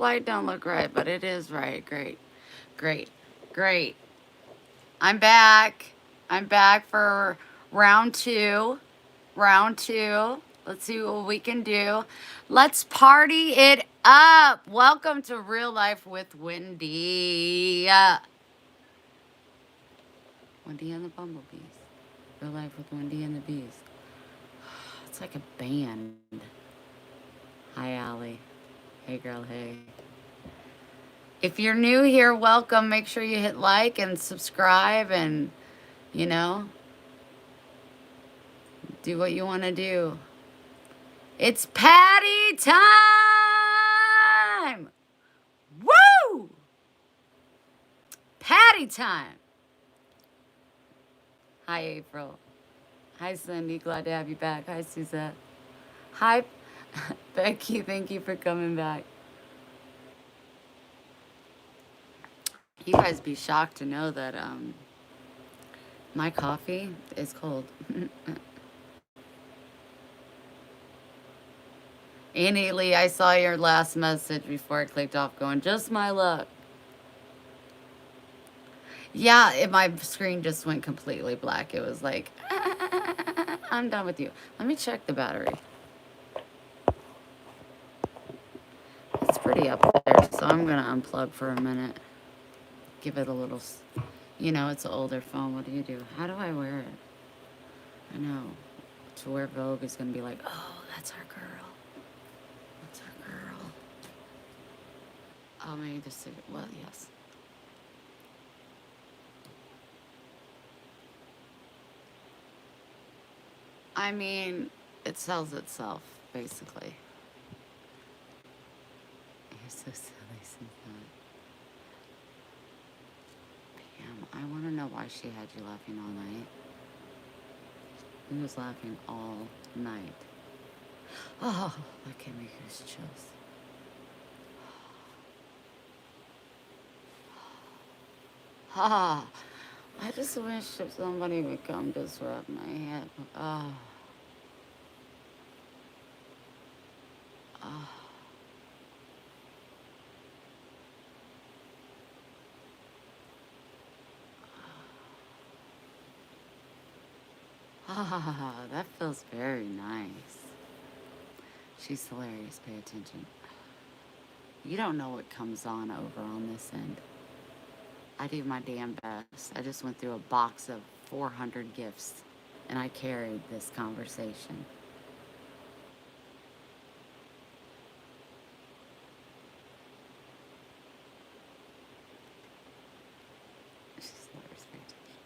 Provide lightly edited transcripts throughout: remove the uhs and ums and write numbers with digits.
light don't look right, but it is right. Great, great, great. I'm back. I'm back for round two. Round two. Let's see what we can do. Let's party it up. Welcome to Real Life with Wendy. Wendy and the Bumblebees. Real Life with Wendy and the Bees. It's like a band. Hi, Allie. Hey, girl, hey. If you're new here, welcome. Make sure you hit like and subscribe and, you know, do what you want to do. It's Patty time! Woo! Patty time! Hi, April. Hi, Cindy. Glad to have you back. Hi, Suzette. Hi, Becky. Thank you for coming back. You guys be shocked to know that my coffee is cold. Annie Lee, I saw your last message before I clicked off going, just my luck. Yeah, my screen just went completely black. It was like, I'm done with you. Let me check the battery. It's pretty up there, so I'm going to unplug for a minute. Give it a little, you know, it's an older phone. What do you do? How do I wear it? I know. To wear Vogue is going to be like, oh, that's our girl. That's our girl. Oh, maybe just, well, yes. I mean, it sells itself, basically. You're so silly sometimes. Pam, I want to know why she had you laughing all night. He was laughing all night. Oh, that gave me goose chills. Ah, I just wish if somebody would come just rub my head. Oh. Oh. Ah, that feels very nice. She's hilarious. Pay attention. You don't know what comes on over on this end. I do my damn best. I just went through a box of 400 gifts, and I carried this conversation. She's hilarious. Pay attention.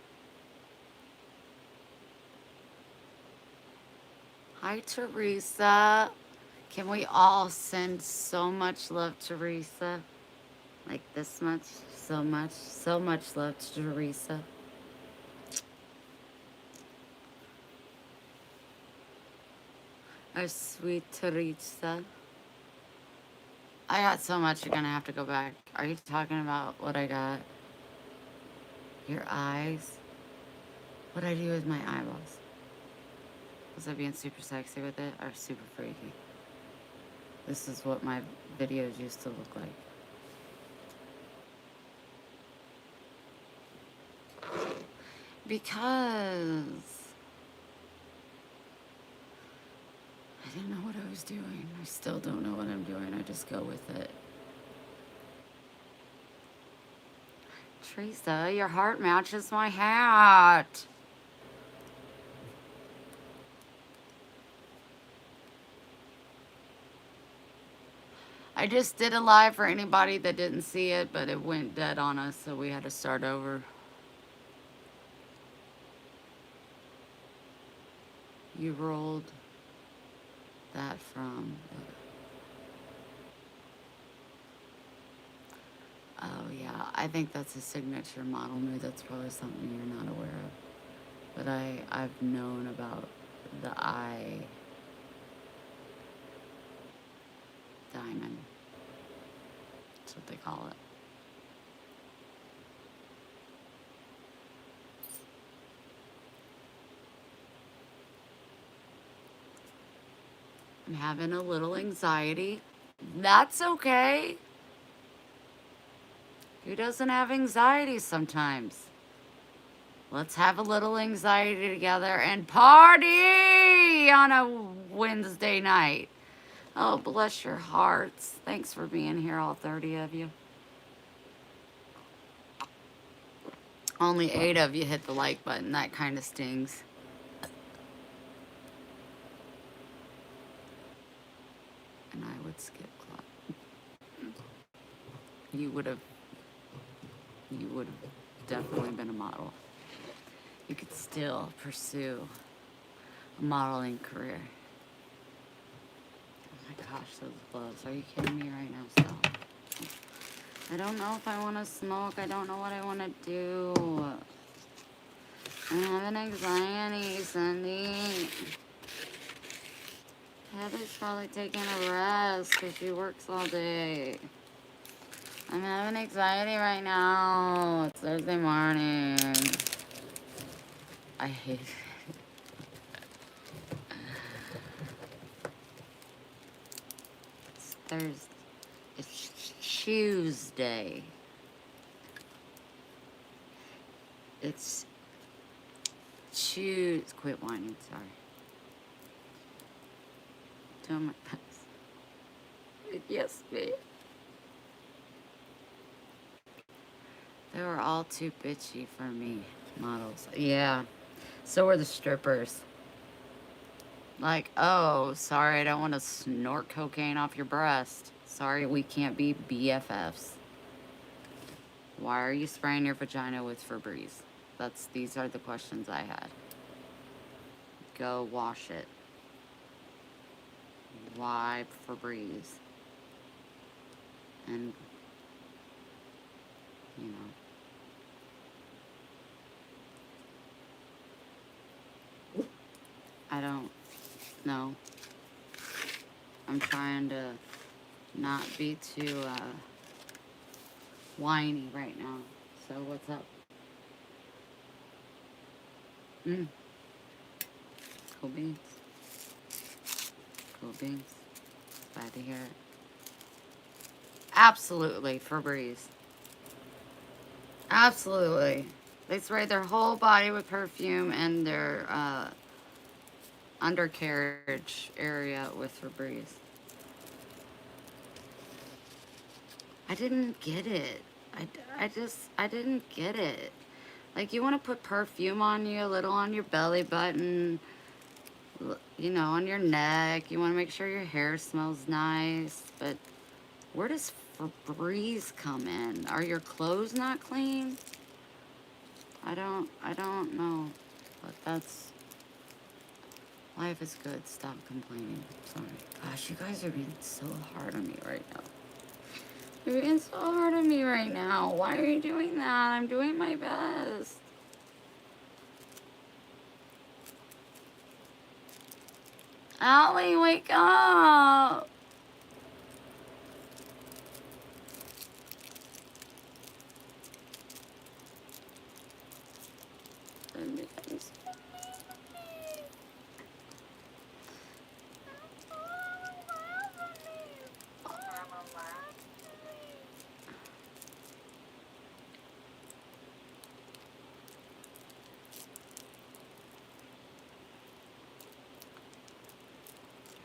Hi, Teresa. Can we all send so much love to Teresa? Like this much, so much love to Teresa. Our sweet Teresa. I got so much, you're gonna have to go back. Are you talking about what I got? Your eyes? What'd I do with my eyeballs? Was I being super sexy with it or super freaky? This is what my videos used to look like. Because I didn't know what I was doing. I still don't know what I'm doing. I just go with it. Teresa, your heart matches my hat. I just did a live for anybody that didn't see it, but it went dead on us, so we had to start over. You rolled that from... Oh, yeah. I think that's a signature model move. That's probably something you're not aware of. But I've known about the eye diamond. That's what they call it. I'm having a little anxiety. That's okay. Who doesn't have anxiety sometimes? Let's have a little anxiety together and party on a Wednesday night. Oh, bless your hearts. Thanks for being here, all 30 of you. Only 8 of you hit the like button. That kind of stings. And I would skip club. You would have definitely been a model. You could still pursue a modeling career. Oh my gosh, those gloves. Are you kidding me right now? Stop. I don't know if I want to smoke. I don't know what I want to do. I'm having anxiety, Cindy. Heather's probably taking a rest because she works all day. I'm having anxiety right now. It's Thursday morning. I hate it. It's Thursday. It's Tuesday. It's Tuesday. Quit whining, sorry. Doing my best. Yes, babe. They were all too bitchy for me, models. Yeah. So were the strippers. Like, oh, sorry, I don't want to snort cocaine off your breast. Sorry, we can't be BFFs. Why are you spraying your vagina with Febreze? These are the questions I had. Go wash it. Why Febreze? And, you know. I don't know. I'm trying to not be too whiny right now. So what's up? Cool beans. Cool beans. Glad to hear it. Absolutely, Febreze. Absolutely. They spray their whole body with perfume and their undercarriage area with Febreze. I didn't get it. I didn't get it. Like, you want to put perfume on you, a little on your belly button, you know, on your neck. You want to make sure your hair smells nice. But where does Febreze come in? Are your clothes not clean? I don't know. But that's... Life is good. Stop complaining. Sorry. Gosh, you guys are being so hard on me right now. You're being so hard on me right now. Why are you doing that? I'm doing my best. Allie, wake up.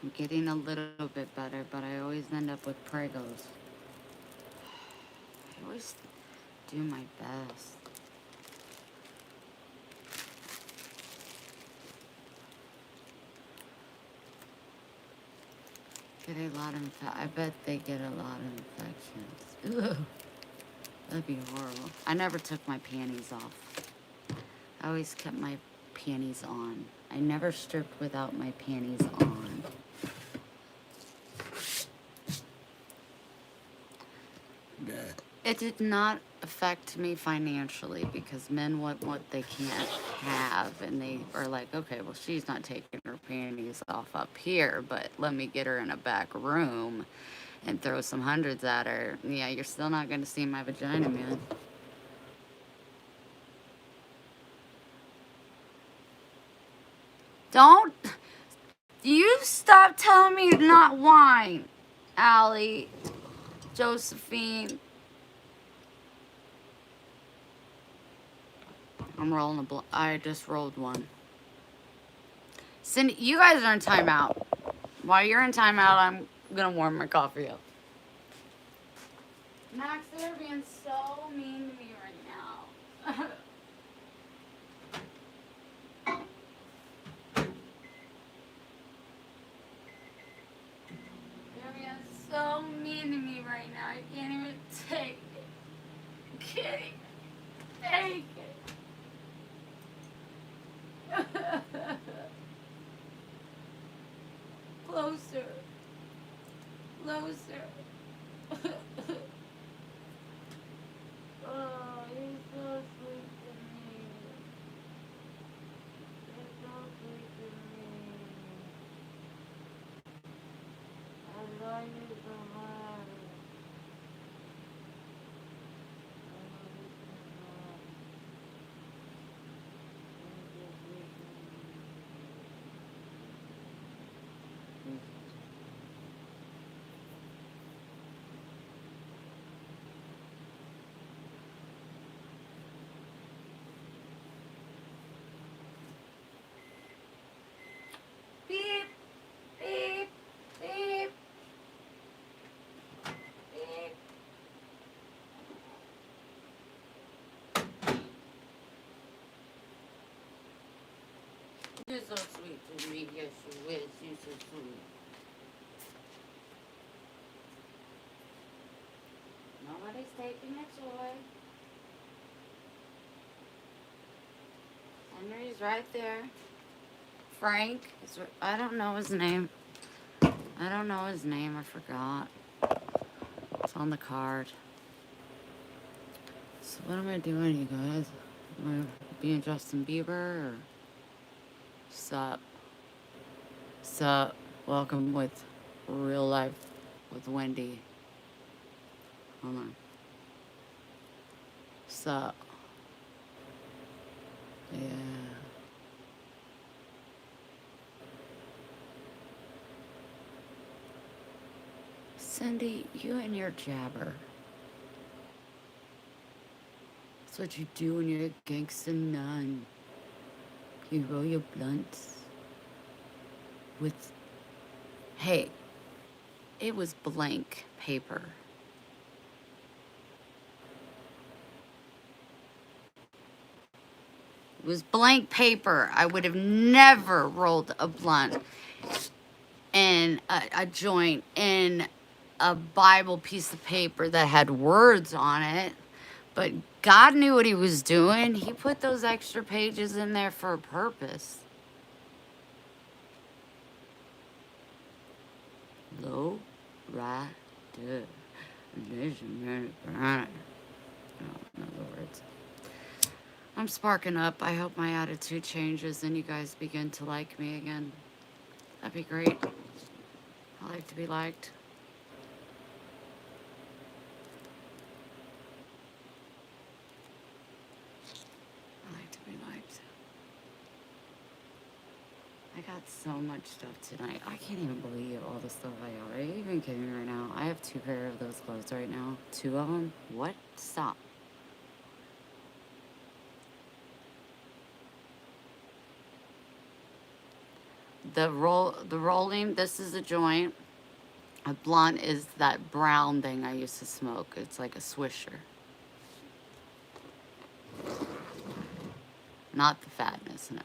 I'm getting a little bit better, but I always end up with pregos. I always do my best. Get a lot of I bet they get a lot of infections. Ugh. That'd be horrible. I never took my panties off. I always kept my panties on. I never stripped without my panties on. It did not affect me financially because men want what they can't have, and they are like, okay, well, she's not taking her panties off up here, but let me get her in a back room and throw some hundreds at her. Yeah, you're still not going to see my vagina, man. Don't you stop telling me to not whine, Allie, Josephine. I'm rolling a blunt. I just rolled one. Cindy, you guys are in timeout. While you're in timeout, I'm gonna warm my coffee up. Max, they're being so mean to me right now. They're being so mean to me right now. I can't even take it. Can't even take it. Closer. Closer. Oh, you're so sweet to me. You're so sweet to me. I love you so much. I love you so much. You're so sweet to me. Beep, beep, beep, beep. You're so sweet to me. Yes, you is. You're so sweet. Nobody's taking a toy. Henry's right there. Frank is. I don't know his name. I don't know his name. I forgot. It's on the card. So what am I doing, you guys? Am I being Justin Bieber or sup? Sup? Welcome with real life with Wendy. Hold on. Sup? Yeah. Cindy, you and your jabber. That's what you do when you're a gangsta nun. You roll your blunts with... Hey, it was blank paper. It was blank paper. I would have never rolled a blunt in a joint in a Bible piece of paper that had words on it. But God knew what he was doing. He put those extra pages in there for a purpose. Low rider. No, in other words. I'm sparking up. I hope my attitude changes and you guys begin to like me again. That'd be great. I like to be liked. I like to be liked. I got so much stuff tonight. I can't even believe all the stuff I got. Are you even kidding me right now? I have 2 pairs of those clothes right now. 2 of them? What? Stop. The rolling, this is a joint. A blunt is that brown thing I used to smoke. It's like a swisher. Not the fatness, no.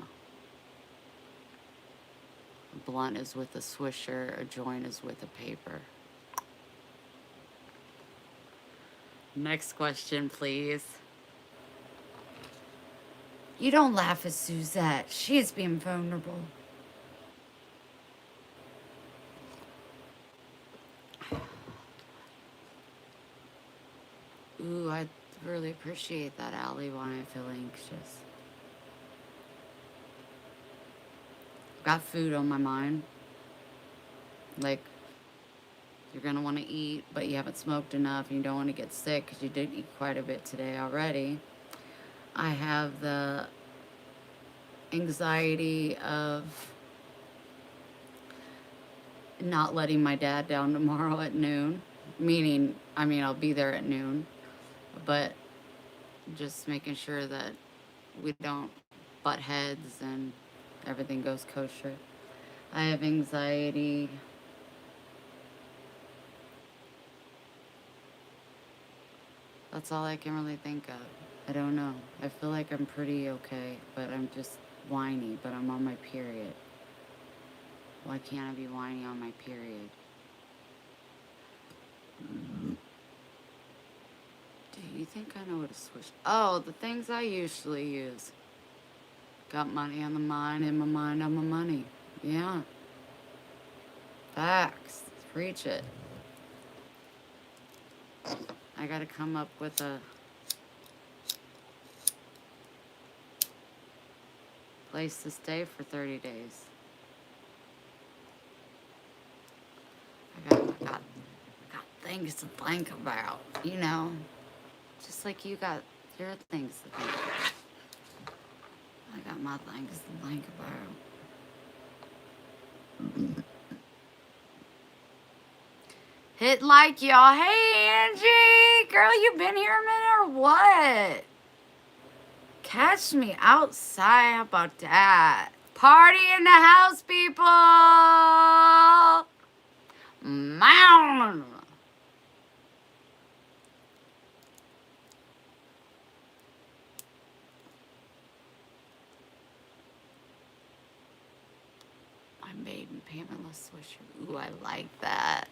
A blunt is with a swisher. A joint is with a paper. Next question, please. You don't laugh at Suzette. She is being vulnerable. Ooh, I really appreciate that, Allie, when I feel anxious. Got food on my mind. Like, you're going to want to eat, but you haven't smoked enough and you don't want to get sick because you did eat quite a bit today already. I have the anxiety of not letting my dad down tomorrow at noon. Meaning, I'll be there at noon. But just making sure that we don't butt heads and everything goes kosher. I have anxiety. That's all I can really think of. I don't know. I feel like I'm pretty okay, but I'm just whiny, but I'm on my period. Why can't I be whiny on my period? Do you think I know what to switch? Oh, the things I usually use. Got money on the mind, in my mind on my money. Yeah. Facts. Preach it. I gotta come up with a place to stay for 30 days. I got things to think about, you know? Just like you got your things to think about. I got my things to think about. Hit like, y'all. Hey, Angie! Girl, you been here a minute or what? Catch me outside. How about that? Party in the house, people! Mound! My maiden Pamela Swisher. Ooh, I like that.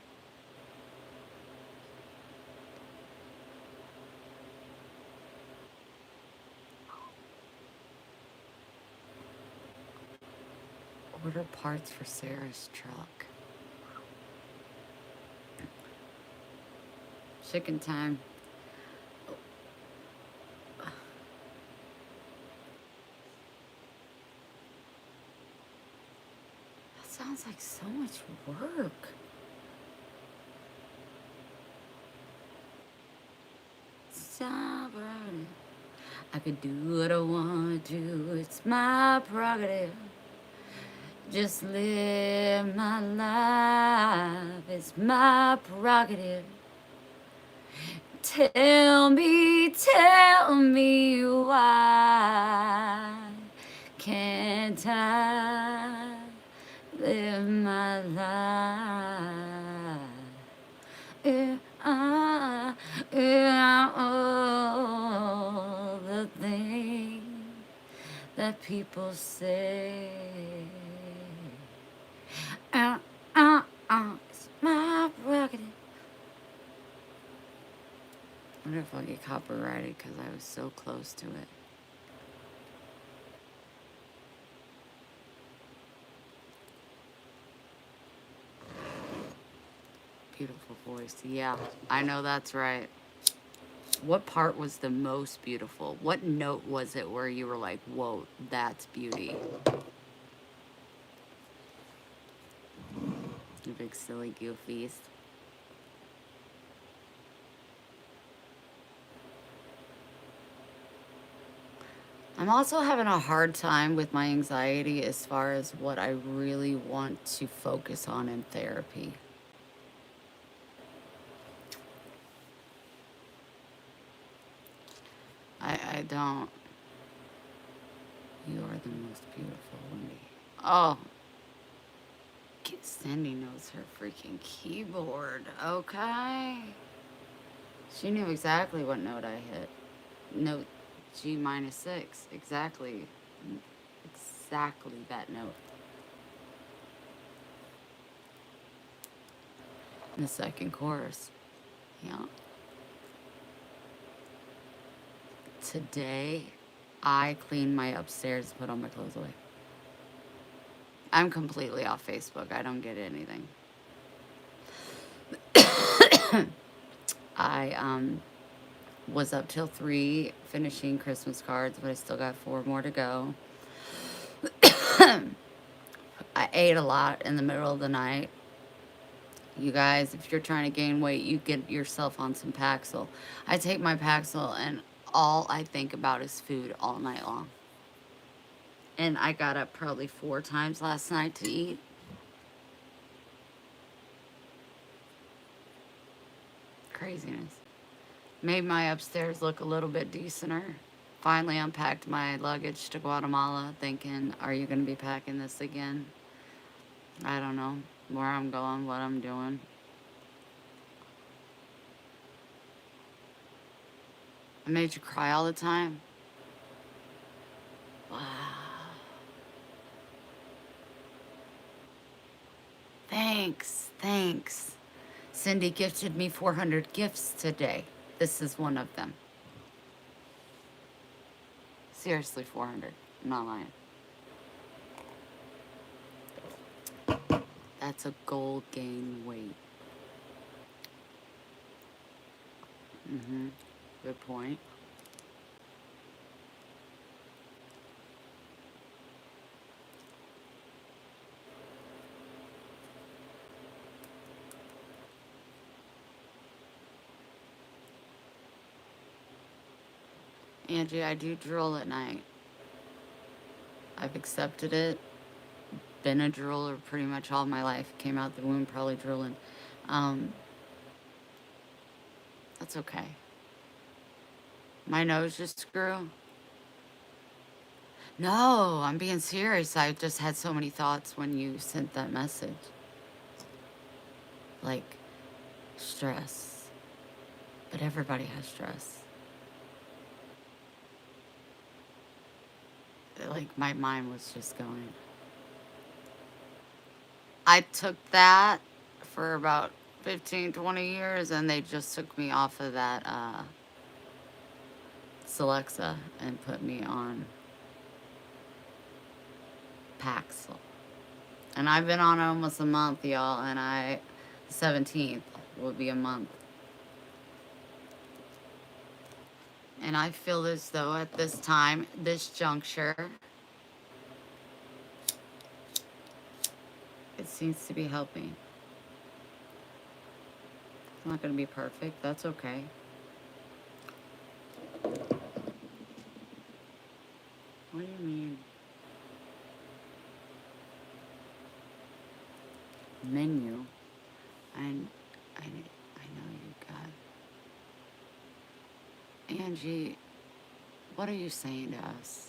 Order parts for Sarah's truck. Chicken time. That sounds like so much work. Stop running. I could do what I want to do. It's my prerogative. Just live my life. It's my prerogative. Tell me why can't I live my life? If I all the things that people say. It's my prerogative. I wonder if I'll get copyrighted because I was so close to it. Beautiful voice. Yeah, I know that's right. What part was the most beautiful? What note was it where you were like, whoa, that's beauty? You big silly goofies. I'm also having a hard time with my anxiety as far as what I really want to focus on in therapy. I don't. You are the most beautiful, Wendy. Oh. Cindy knows her freaking keyboard, okay? She knew exactly what note I hit. Note G minus 6. Exactly. Exactly that note. In the second chorus. Yeah. Today, I cleaned my upstairs and put all my clothes away. I'm completely off Facebook. I don't get anything. I was up till 3 finishing Christmas cards, but I still got 4 more to go. I ate a lot in the middle of the night. You guys, if you're trying to gain weight, you get yourself on some Paxil. I take my Paxil and all I think about is food all night long. And I got up probably 4 times last night to eat. Craziness. Made my upstairs look a little bit decenter. Finally unpacked my luggage to Guatemala, thinking, are you going to be packing this again? I don't know where I'm going, what I'm doing. I made you cry all the time? Wow. Thanks, thanks. Cindy gifted me 400 gifts today. This is one of them. Seriously, 400. I'm not lying. That's a gold gain weight. Good point. Angie, I do drool at night. I've accepted it. Been a drooler pretty much all my life. Came out the womb probably drooling. That's okay. My nose just grew. No, I'm being serious. I just had so many thoughts when you sent that message. Like, stress. But everybody has stress. Like, my mind was just going. I took that for about 15, 20 years, and they just took me off of that Celexa and put me on Paxil. And I've been on almost a month, y'all, and 17th will be a month. And I feel as though at this time, this juncture, it seems to be helping. It's not going to be perfect. That's okay. What do you mean? Menu? I know you got... Angie, what are you saying to us?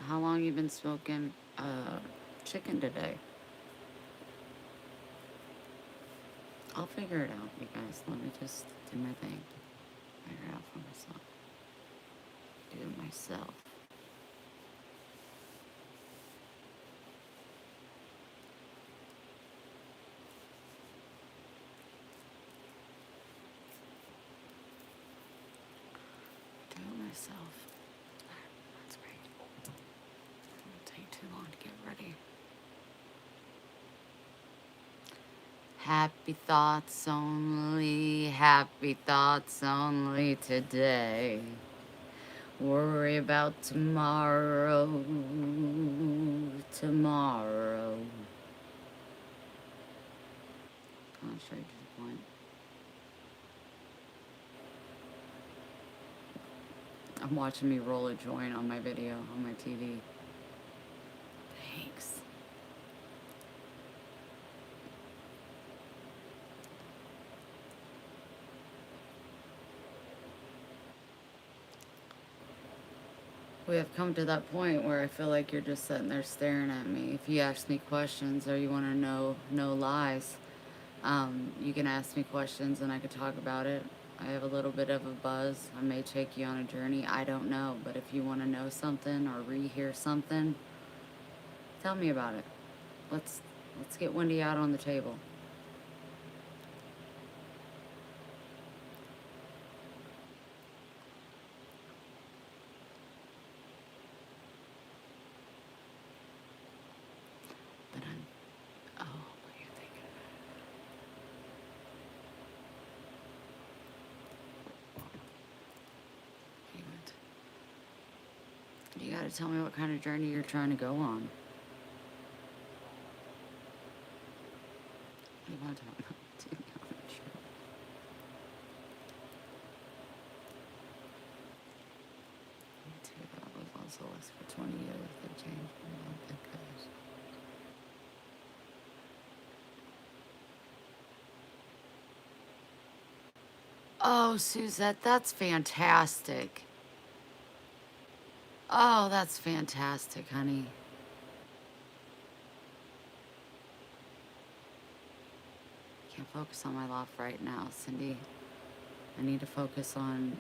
How long you been smoking chicken today? I'll figure it out, you guys. Let me just do my thing. Figure it out for myself. Do it myself. Do it myself. That's great. It'll take too long to get ready. Happy thoughts only today. Worry about tomorrow. I'll straight to the point. I'm watching me roll a joint on my video, on my TV. Thanks. We have come to that point where I feel like you're just sitting there staring at me. If you ask me questions or you want to know no lies, you can ask me questions and I could talk about it. I have a little bit of a buzz. I may take you on a journey. I don't know. But if you want to know something or rehear something, tell me about it. Let's get Wendy out on the table. But what are you thinking about? You gotta tell me what kind of journey you're trying to go on. What do you want to talk about? That was also less for 20 years. They changed me. Oh, Suzette, that's fantastic. Oh, that's fantastic, honey. Can't focus on my life right now, Cindy. I need to focus on,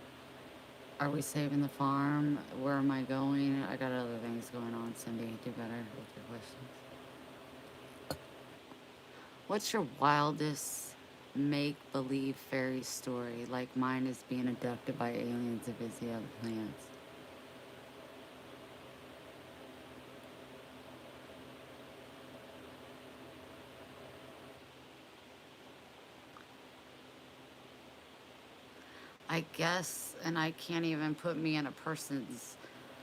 are we saving the farm? Where am I going? I got other things going on, Cindy. Do better with your questions. What's your wildest make-believe fairy story? Like mine is being abducted by aliens if it's the other planets. I guess, and I can't even put me in a person's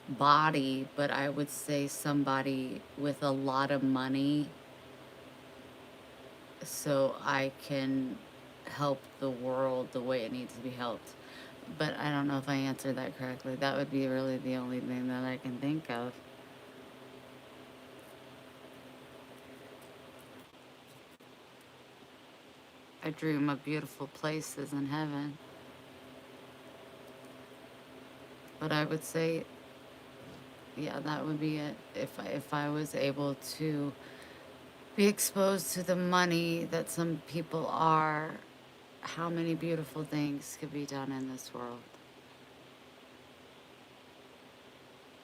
body, but I would say somebody with a lot of money so I can help the world the way it needs to be helped. But I don't know if I answered that correctly. That would be really the only thing that I can think of. I dream of beautiful places in heaven. But I would say, yeah, that would be it. If I was able to be exposed to the money that some people are, how many beautiful things could be done in this world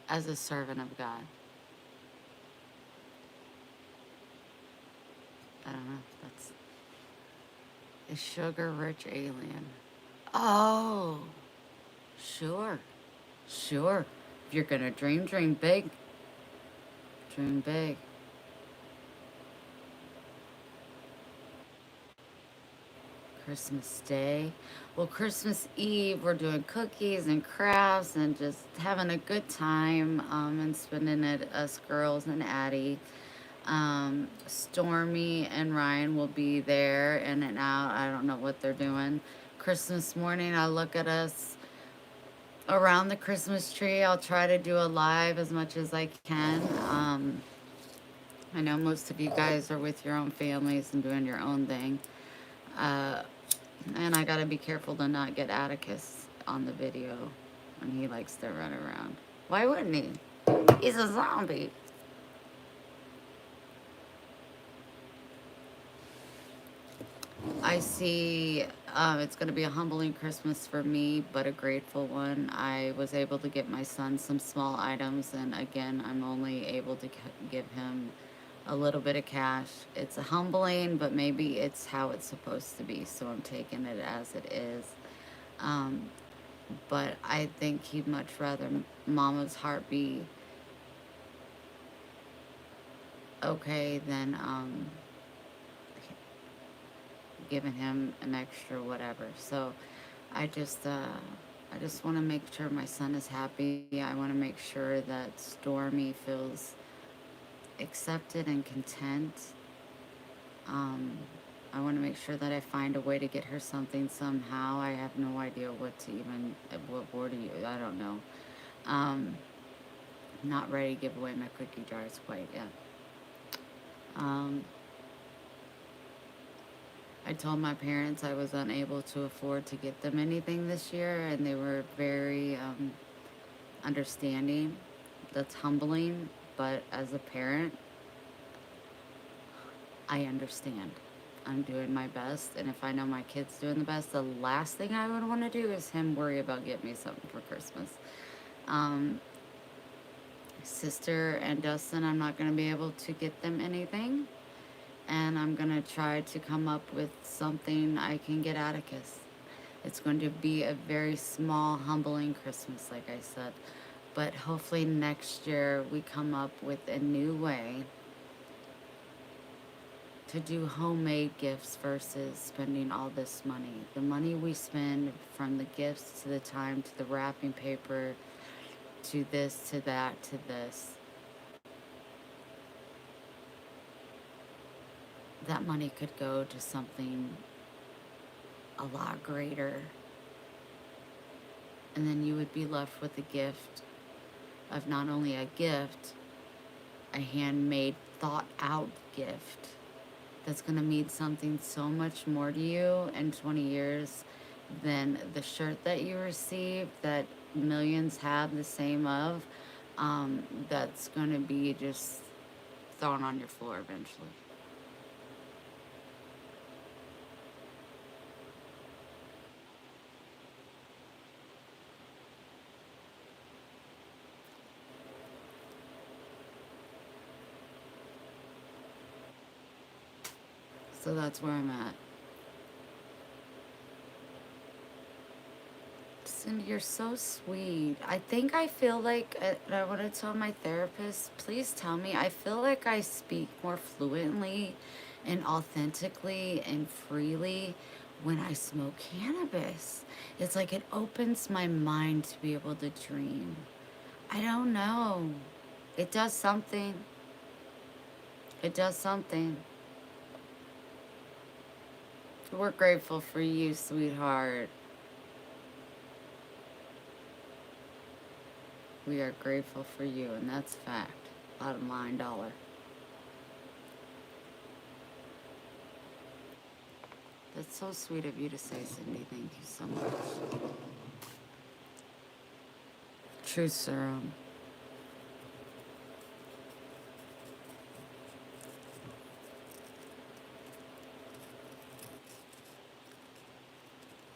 as a servant of God. I don't know. That's a sugar-rich alien. Oh, sure, sure. If you're gonna dream, dream big. Dream big. Christmas Day. Well, Christmas Eve, we're doing cookies and crafts and just having a good time and spending it, us girls and Addie. Stormy and Ryan will be there in and out. I don't know what they're doing. Christmas morning, I look at us around the Christmas tree. I'll try to do a live as much as I can. I know most of you guys are with your own families and doing your own thing. Uh, and I gotta be careful to not get Atticus on the video when he likes to run around. Why wouldn't he? He's a zombie. I see it's going to be a humbling Christmas for me, but a grateful one. I was able to get my son some small items, and again, I'm only able to give him a little bit of cash. It's a humbling, but maybe it's how it's supposed to be, so I'm taking it as it is. Um, but I think he'd much rather Mama's heart be okay than giving him an extra whatever. So I just want to make sure my son is happy. I want to make sure that Stormy feels accepted and content. Um, I want to make sure that I find a way to get her something somehow. I have no idea what to even, what word to use. I don't know. Um, not ready to give away my cookie jars quite yet. Um, I told my parents I was unable to afford to get them anything this year, and they were very understanding. That's humbling, but as a parent, I understand. I'm doing my best, and if I know my kid's doing the best, the last thing I would want to do is him worry about getting me something for Christmas. Um, Sister and Dustin, I'm not going to be able to get them anything, and I'm going to try to come up with something I can get Atticus. It's going to be a very small, humbling Christmas, like I said. But hopefully next year we come up with a new way to do homemade gifts versus spending all this money. The money we spend, from the gifts to the time to the wrapping paper to this to that to this, that money could go to something a lot greater. And then you would be left with a gift of not only a gift, a handmade, thought out gift that's going to mean something so much more to you in 20 years then the shirt that you received that millions have the same of, that's going to be just thrown on your floor eventually. So that's where I'm at. Cindy, you're so sweet. I feel like, I want to tell my therapist, please tell me, I feel like I speak more fluently and authentically and freely when I smoke cannabis. It's like it opens my mind to be able to dream. I don't know. It does something. It does something. We're grateful for you, sweetheart. We are grateful for you, and that's fact. Bottom line dollar. That's so sweet of you to say, Cindy. Thank you so much. Truth serum.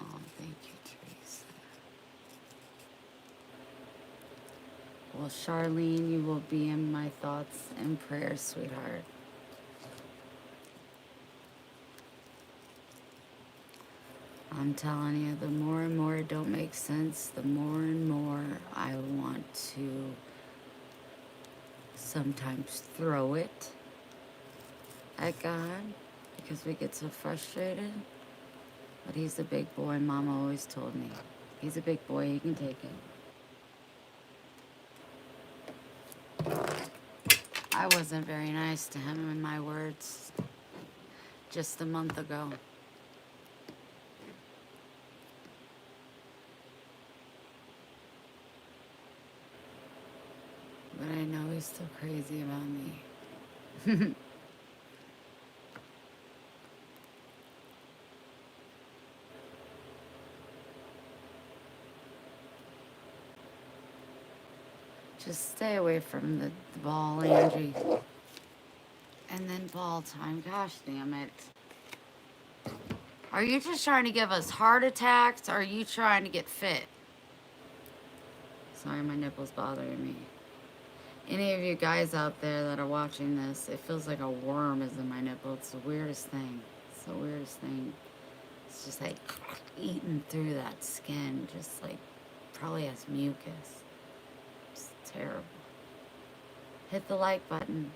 Oh, thank you, Teresa. Well, Charlene, you will be in my thoughts and prayers, sweetheart. I'm telling you, the more and more it don't make sense, the more and more I want to sometimes throw it at God because we get so frustrated. But he's a big boy, Mama always told me. He's a big boy, he can take it. I wasn't very nice to him in my words just a month ago. But I know he's still crazy about me. Just stay away from the ball, Angie. And then ball time. Gosh damn it. Are you just trying to give us heart attacks or are you trying to get fit? Sorry, my nipple's bothering me. Any of you guys out there that are watching this, it feels like a worm is in my nipple. It's the weirdest thing. It's the weirdest thing. It's just like eating through that skin. Just like probably has mucus. It's terrible. Hit the like button.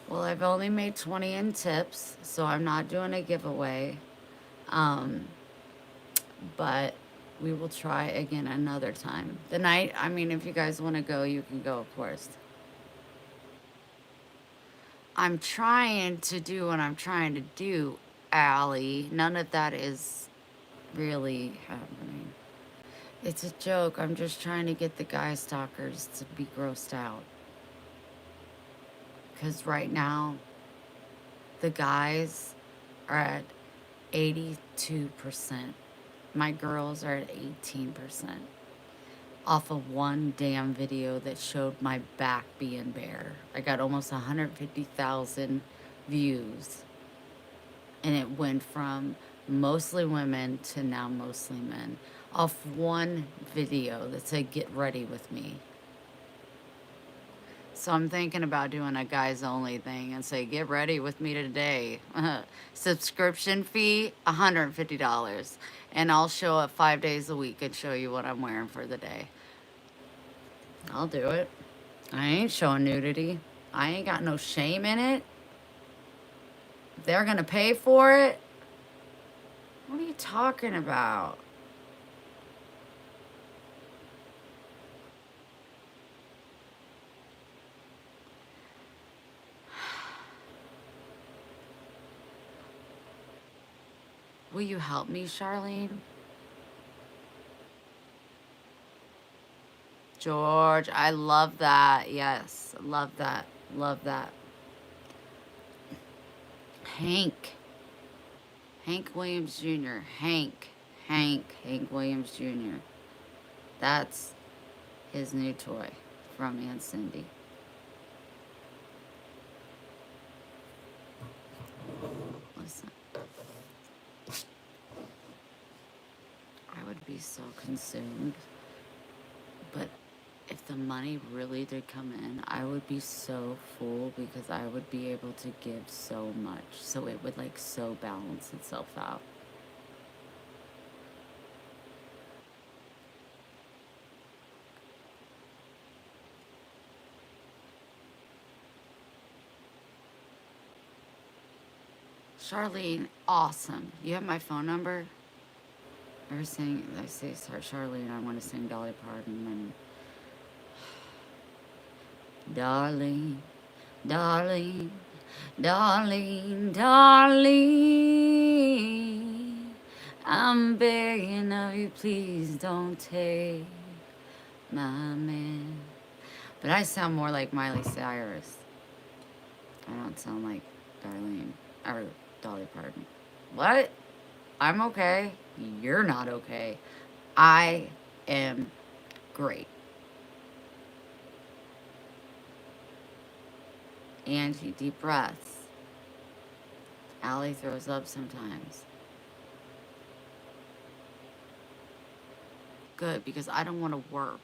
Well, I've only made 20 in tips, so I'm not doing a giveaway. But we will try again another time. The night, I mean, if you guys want to go, you can go, of course. I'm trying to do what I'm trying to do, Allie. None of that is really happening. It's a joke. I'm just trying to get the guy stalkers to be grossed out. Because right now, the guys are at 82%. My girls are at 18%. Off of one damn video that showed my back being bare. I got almost 150,000 views. And it went from mostly women to now mostly men. Off one video that said, "Get ready with me." So I'm thinking about doing a guys only thing and say, "Get ready with me today." Subscription fee, $150. And I'll show up 5 days a week and show you what I'm wearing for the day. I'll do it. I ain't showing nudity. I ain't got no shame in it. If they're gonna pay for it, what are you talking about? Will you help me, Charlene? George, I love that. Yes, love that. Love that. Hank. Hank Williams Jr. Hank Williams Jr. That's his new toy from Aunt Cindy. Listen, I would be so consumed, but if the money really did come in, I would be so full because I would be able to give so much. So it would like so balance itself out. Charlene, awesome. You have my phone number? I say, sorry, Charlene, I want to sing Dolly Parton and darling, darling, darling, darling, I'm begging of you, please don't take my man. But I sound more like Miley Cyrus. I don't sound like Darlene or Dolly Parton. What? I'm okay. You're not okay. I am great. Angie, deep breaths. Allie throws up sometimes. Good, because I don't want to work.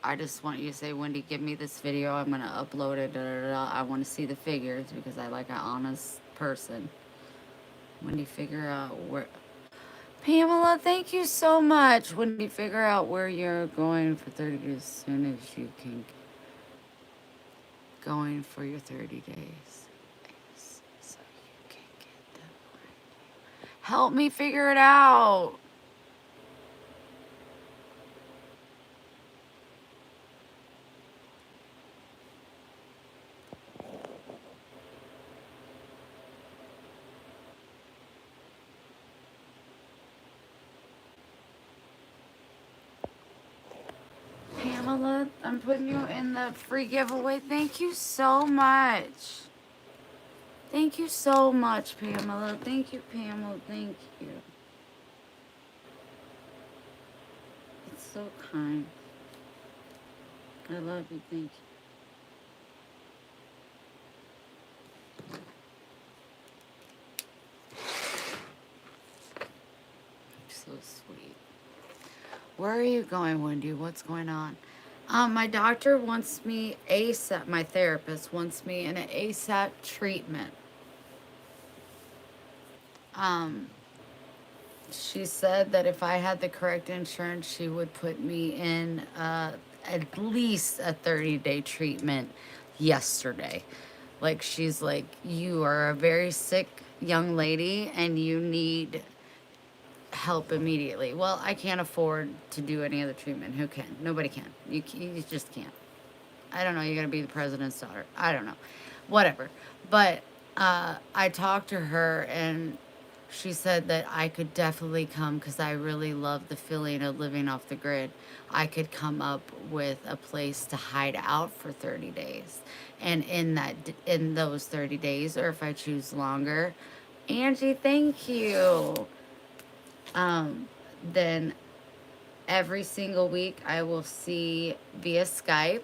I just want you to say, Wendy, give me this video. I'm going to upload it. Da, da, da, da. I want to see the figures because I like an honest person. Wendy, figure out where... Pamela, thank you so much. Wendy, figure out where you're going for 30 days as soon as you can. Going for your 30 days. So you can get the money. Help me figure it out. Pamela, I'm putting you in the free giveaway. Thank you so much. Thank you so much, Pamela. Thank you, Pamela. Thank you. It's so kind. I love you. Thank you. So sweet. Where are you going, Wendy? What's going on? My doctor wants me ASAP. My therapist wants me in an ASAP treatment. She said that if I had the correct insurance, she would put me in at least a 30-day treatment yesterday. Like, she's like, you are a very sick young lady and you need help immediately. Well, I can't afford to do any other treatment. Who can? Nobody can. You just can't. I don't know. You're going to be the president's daughter. I don't know. Whatever. But I talked to her and she said that I could definitely come because I really love the feeling of living off the grid. I could come up with a place to hide out for 30 days. And in those 30 days, or if I choose longer, Angie, thank you. Then every single week I will see via Skype.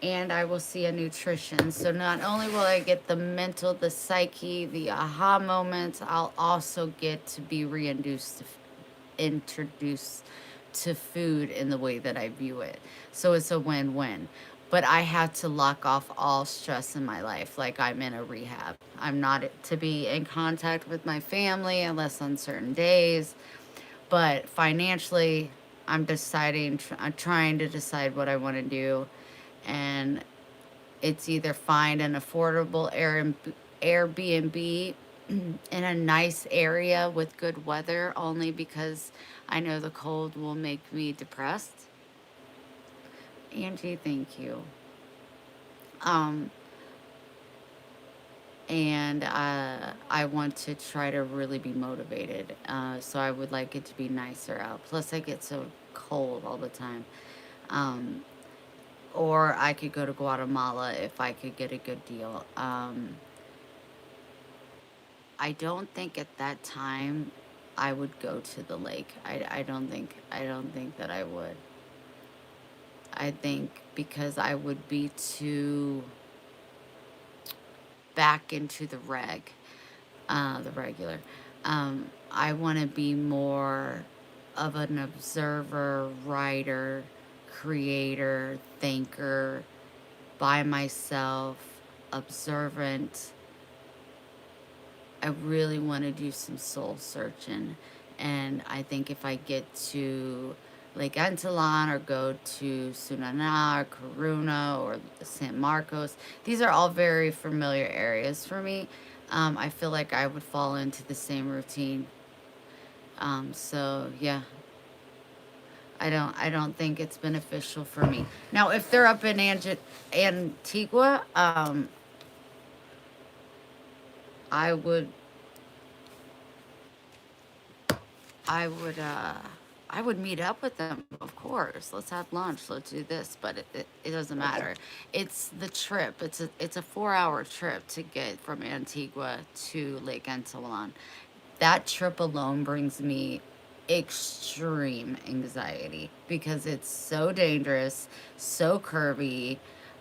And I will see a nutrition. So not only will I get the mental, the psyche, the aha moments, I'll also get to be introduced to food in the way that I view it. So it's a win-win. But I have to lock off all stress in my life, like I'm in a rehab. I'm not to be in contact with my family unless on certain days. But financially, I'm trying to decide what I want to do. And it's either find an affordable Airbnb in a nice area with good weather, only because I know the cold will make me depressed. Angie, thank you. and I want to try to really be motivated. So I would like it to be nicer out. Plus, I get so cold all the time. Um, or I could go to Guatemala if I could get a good deal. I don't think at that time I would go to the lake. I don't think that I would. I think because I would be too back into the regular. I want to be more of an observer, writer, creator, thinker, by myself, observant. I really want to do some soul searching. And I think if I get to Lake Antillon or go to Sunana or Coruna or San Marcos, these are all very familiar areas for me. I feel like I would fall into the same routine. So yeah, I don't think it's beneficial for me. Now, if they're up in Antigua, I would I would uh I would meet up with them, of course. Let's have lunch. Let's do this, but it doesn't matter. It's the trip. It's a 4-hour trip to get from Antigua to Lake Antillon. That trip alone brings me extreme anxiety because it's so dangerous, so curvy.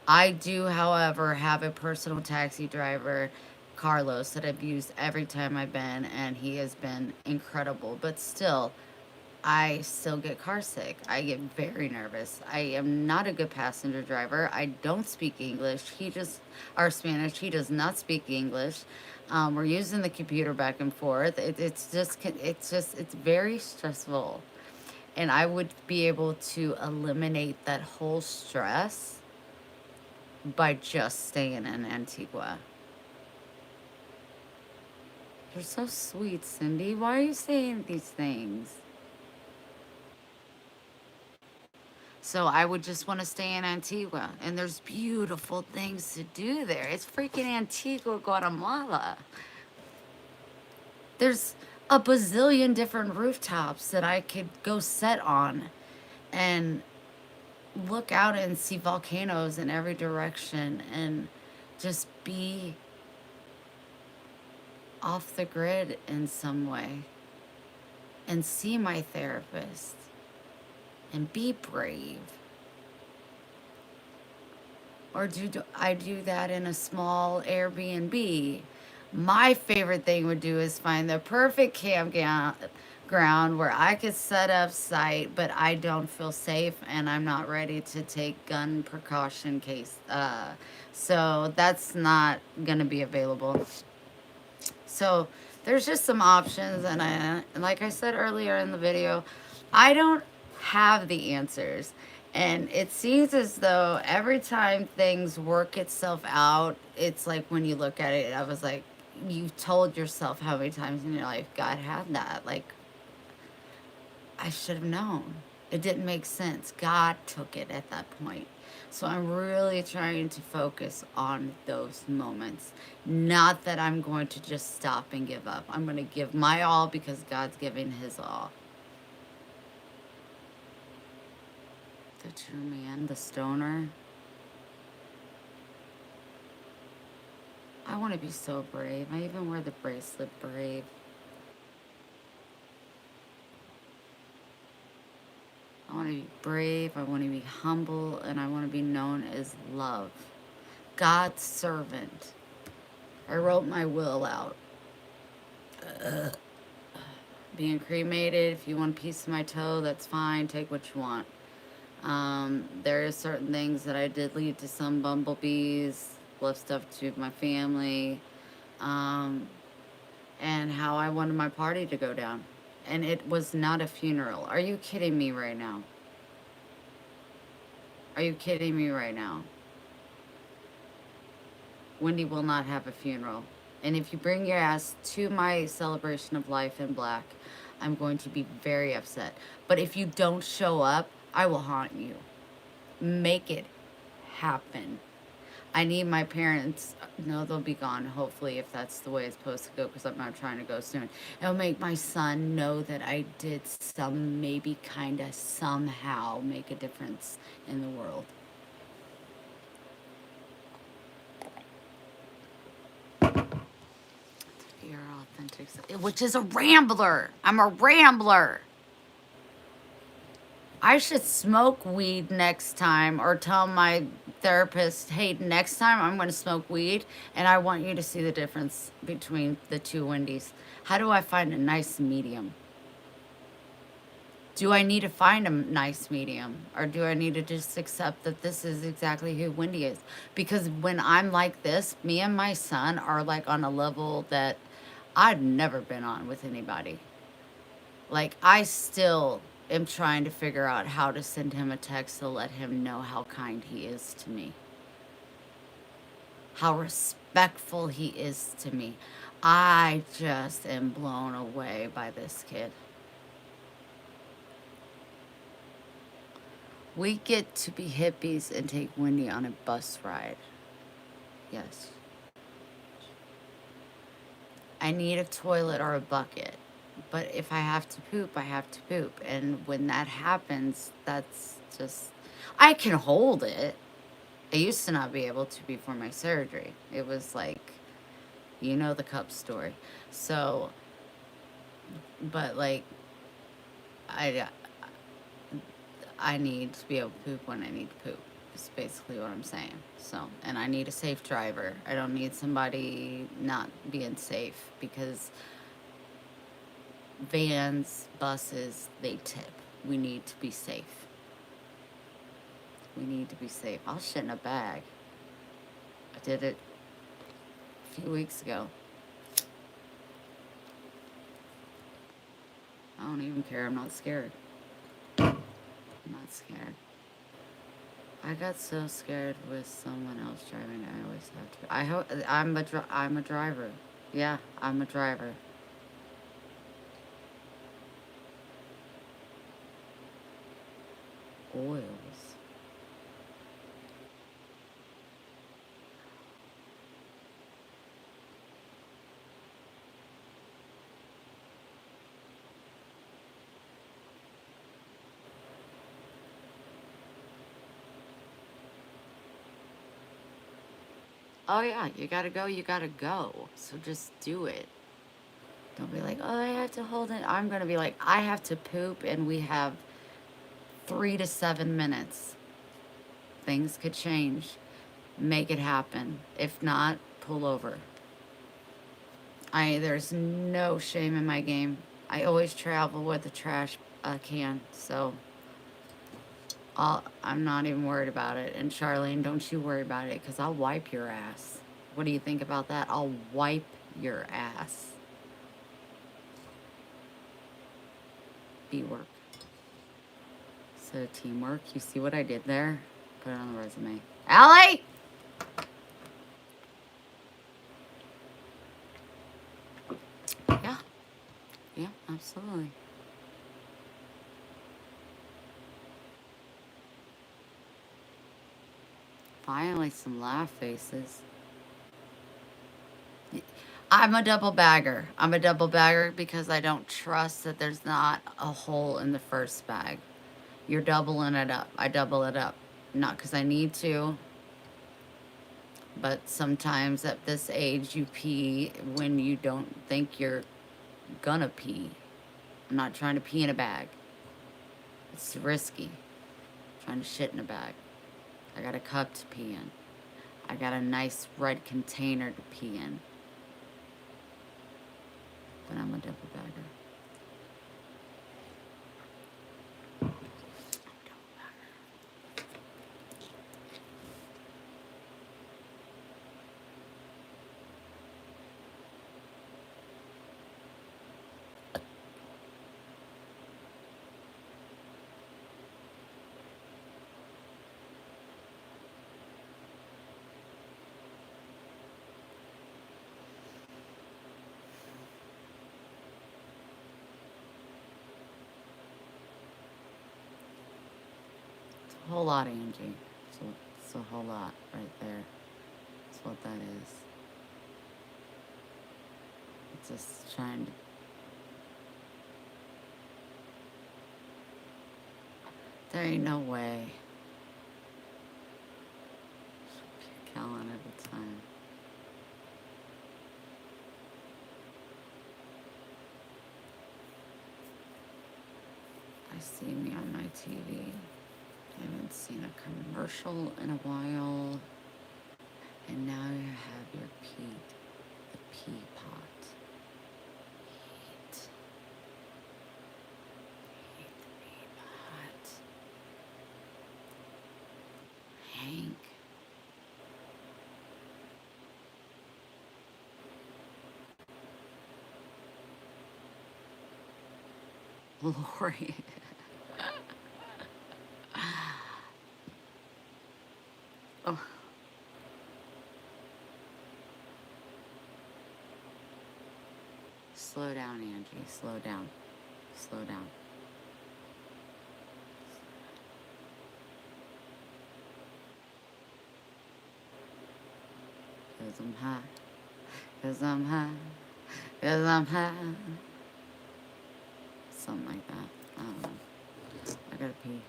I do, however, have a personal taxi driver, Carlos, that I've used every time I've been, and he has been incredible. But still, I still get car sick. I get very nervous. I am not a good passenger driver. I don't speak English. Or Spanish. He does not speak English. We're using the computer back and forth. It's very stressful. And I would be able to eliminate that whole stress by just staying in Antigua. You're so sweet, Cindy. Why are you saying these things? So I would just want to stay in Antigua. And there's beautiful things to do there. It's freaking Antigua, Guatemala. There's a bazillion different rooftops that I could go set on and look out and see volcanoes in every direction and just be off the grid in some way and see my therapist and be brave. Or do I do that in a small Airbnb? My favorite thing would do is find the perfect campground where I could set up site, but I don't feel safe and I'm not ready to take gun precaution case. So that's not gonna be available. So there's just some options, and like I said earlier in the video, I don't have the answers. And it seems as though every time things work itself out, it's like when you look at it, I was like, you've told yourself how many times in your life God had that. Like, I should have known. It didn't make sense. God took it at that point. So I'm really trying to focus on those moments. Not that I'm going to just stop and give up. I'm going to give my all because God's giving his all. The true man, the stoner. I want to be so brave. I even wear the bracelet brave. I want to be brave, I want to be humble, and I want to be known as love. God's servant. I wrote my will out. Being cremated, if you want a piece of my toe, that's fine. Take what you want. There are certain things that I did leave to some bumblebees, left stuff to my family, and how I wanted my party to go down. And it was not a funeral. Are you kidding me right now? Are you kidding me right now? Wendy will not have a funeral. And if you bring your ass to my celebration of life in black, I'm going to be very upset. But if you don't show up, I will haunt you. Make it happen. I need my parents, no, they'll be gone, hopefully, if that's the way it's supposed to go, because I'm not trying to go soon. It'll make my son know that I did some, maybe kind of somehow make a difference in the world. Your authentic self, which is a rambler. I'm a rambler. I should smoke weed next time, or tell my therapist, hey, next time I'm going to smoke weed and I want you to see the difference between the two Wendy's. How do I find a nice medium? Do I need to find a nice medium, or do I need to just accept that this is exactly who Wendy is? Because when I'm like this, me and my son are like on a level that I've never been on with anybody. Like, I still am trying to figure out how to send him a text to let him know how kind he is to me, how respectful he is to me. I just am blown away by this kid. We get to be hippies and take Wendy on a bus ride. Yes. I need a toilet or a bucket. But if I have to poop, I have to poop. And when that happens, that's just, I can hold it. I used to not be able to before my surgery. It was like, you know, the cup story. So, but like, I, I need to be able to poop when I need to poop. Is basically what I'm saying. So, and I need a safe driver. I don't need somebody not being safe, because vans, buses, they tip. We need to be safe. We need to be safe. I'll shit in a bag. I did it a few weeks ago. I don't even care. I'm not scared. I'm not scared. I got so scared with someone else driving. I always have to. I'm a driver. Yeah, I'm a driver. Oils. Oh yeah, you gotta go, you gotta go. So just do it. Don't be like, oh, I have to hold it. I'm gonna be like, I have to poop and we have 3 to 7 minutes. Things could change. Make it happen. If not, pull over. There's no shame in my game. I always travel with a trash can, so I'm not even worried about it. And Charlene, don't you worry about it, because I'll wipe your ass. What do you think about that? I'll wipe your ass. B-work. So teamwork. You see what I did there? Put it on the resume. Allie! Yeah. Yeah, absolutely. Finally, some laugh faces. I'm a double bagger. I'm a double bagger because I don't trust that there's not a hole in the first bag. You're doubling it up. I double it up. Not because I need to, but sometimes at this age you pee when you don't think you're gonna pee. I'm not trying to pee in a bag. It's risky. I'm trying to shit in a bag. I got a cup to pee in. I got a nice red container to pee in. But I'm a double bagger. It's a whole lot, Angie. It's a whole lot right there. what that is. It's just trying to... There ain't no way. Callan every time. I see me on my TV. I haven't seen a commercial in a while. And now you have your peat, the pea pot. Hate. Hate the pea pot. Hank. Lori. Oh. Slow down, Angie. Slow down. Slow down. 'Cause I'm high. 'Cause I'm high. 'Cause I'm high. Something like that. I don't know. I gotta pee.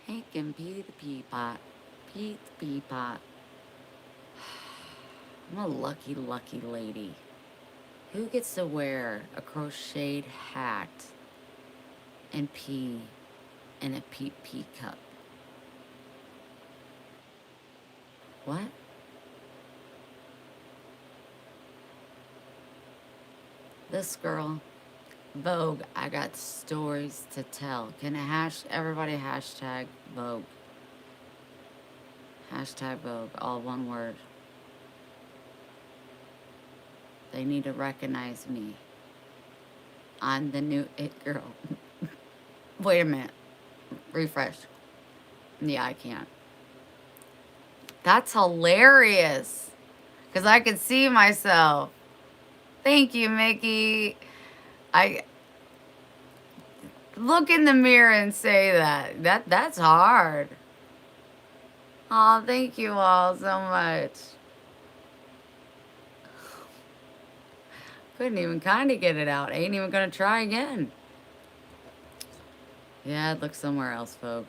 Hank and Pete the pea pot. Pete the pea pot. I'm a lucky, lucky lady. Who gets to wear a crocheted hat and pee in a pea cup? What? This girl, Vogue, I got stories to tell. Can everybody hashtag Vogue? Hashtag Vogue, all one word. They need to recognize me. I'm the new it girl. Wait a minute. Refresh. Yeah, I can't. That's hilarious. Because I can see myself. Thank you, Mickey. I look in the mirror and say that. That's hard. Oh, thank you all so much. Couldn't even kind of get it out. Ain't even gonna try again. Yeah, I'd look somewhere else, folk.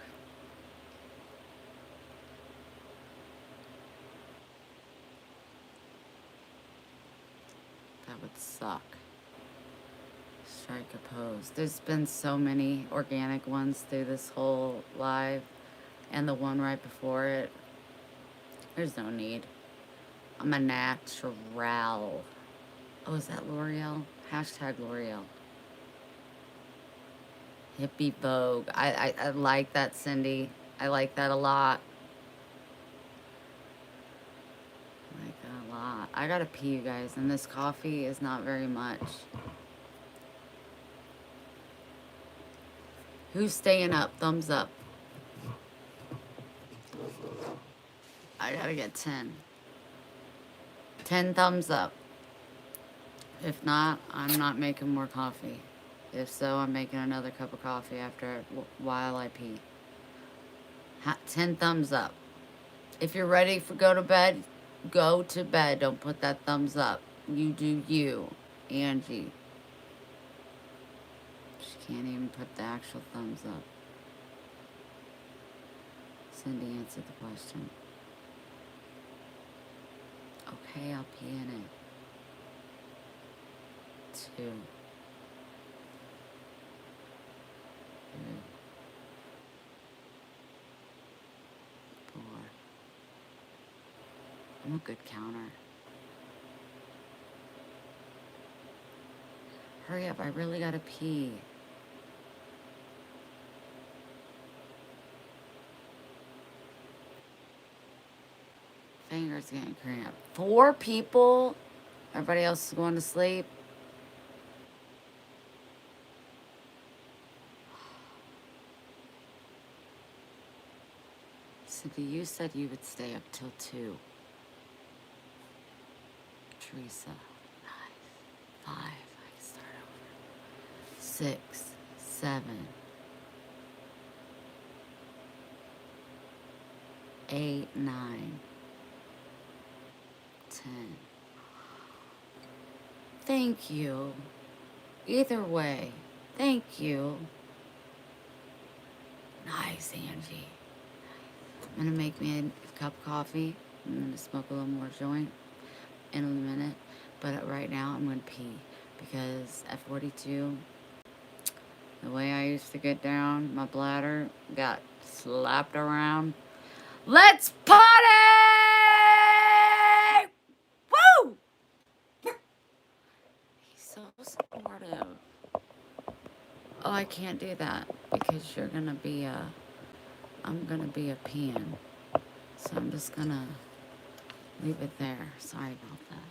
That would suck. Strike a pose. There's been so many organic ones through this whole live, and the one right before it. There's no need. I'm a natural. Oh, is that L'Oreal? Hashtag L'Oreal. Hippie Vogue. I like that, Cindy. I like that a lot. I like that a lot. I gotta pee, you guys, and this coffee is not very much. Who's staying up? Thumbs up. I gotta get 10. 10 thumbs up. If not, I'm not making more coffee. If so, I'm making another cup of coffee after while I pee. 10 thumbs up. If you're ready for go to bed, go to bed. Don't put that thumbs up. You do you, Angie. She can't even put the actual thumbs up. Cindy answered the question. Okay, I'll pee in it. 2. 3. I'm a good counter. Hurry up, I really gotta pee. Fingers getting cramped. 4 people? Everybody else is going to sleep? Cindy, you said you would stay up till 2. Teresa, nice. 5, I can start over. 6, 7, 8, 9, 10. Thank you. Either way, thank you. Nice, Angie. I'm gonna make me a cup of coffee. I'm gonna smoke a little more joint in a minute. But right now, I'm gonna pee. Because at 42, the way I used to get down, my bladder got slapped around. Let's party! Woo! He's so supportive. Oh, I can't do that because you're gonna be I'm gonna be a peon. So I'm just gonna leave it there. Sorry about that.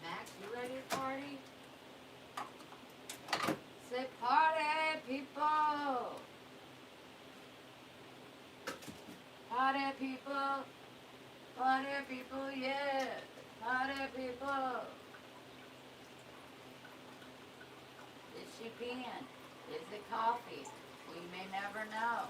Max, you ready to party? Say party, people! Party, people! Party, people, yeah! Party, people! Is she peeing? Is it coffee? We may never know.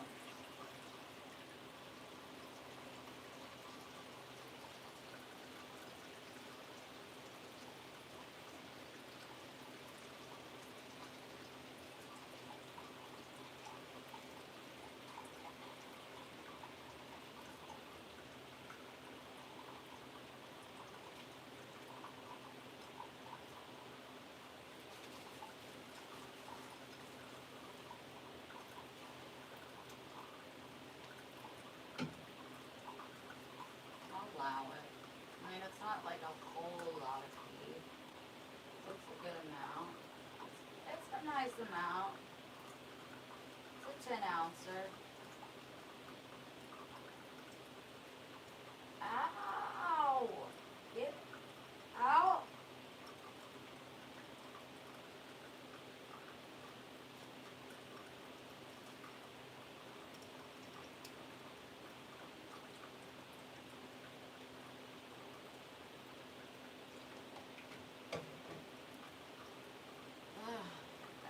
I'll allow it. I mean, it's not like a whole lot of pee. It's a good amount. It's a nice amount. It's a 10-ouncer. Ow! Get out!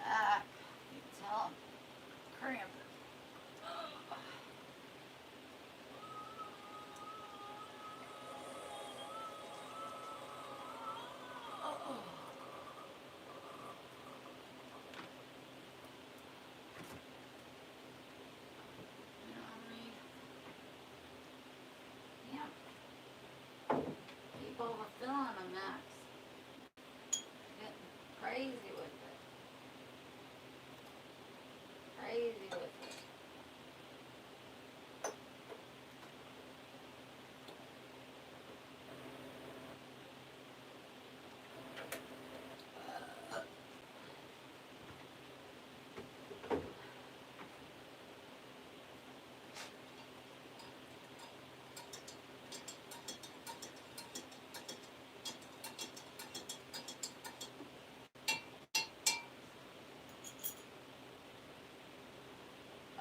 Back. You can tell I'm cramping. You know what I mean? Yeah. People were feeling a Max. Getting crazy with it. Crazy with it.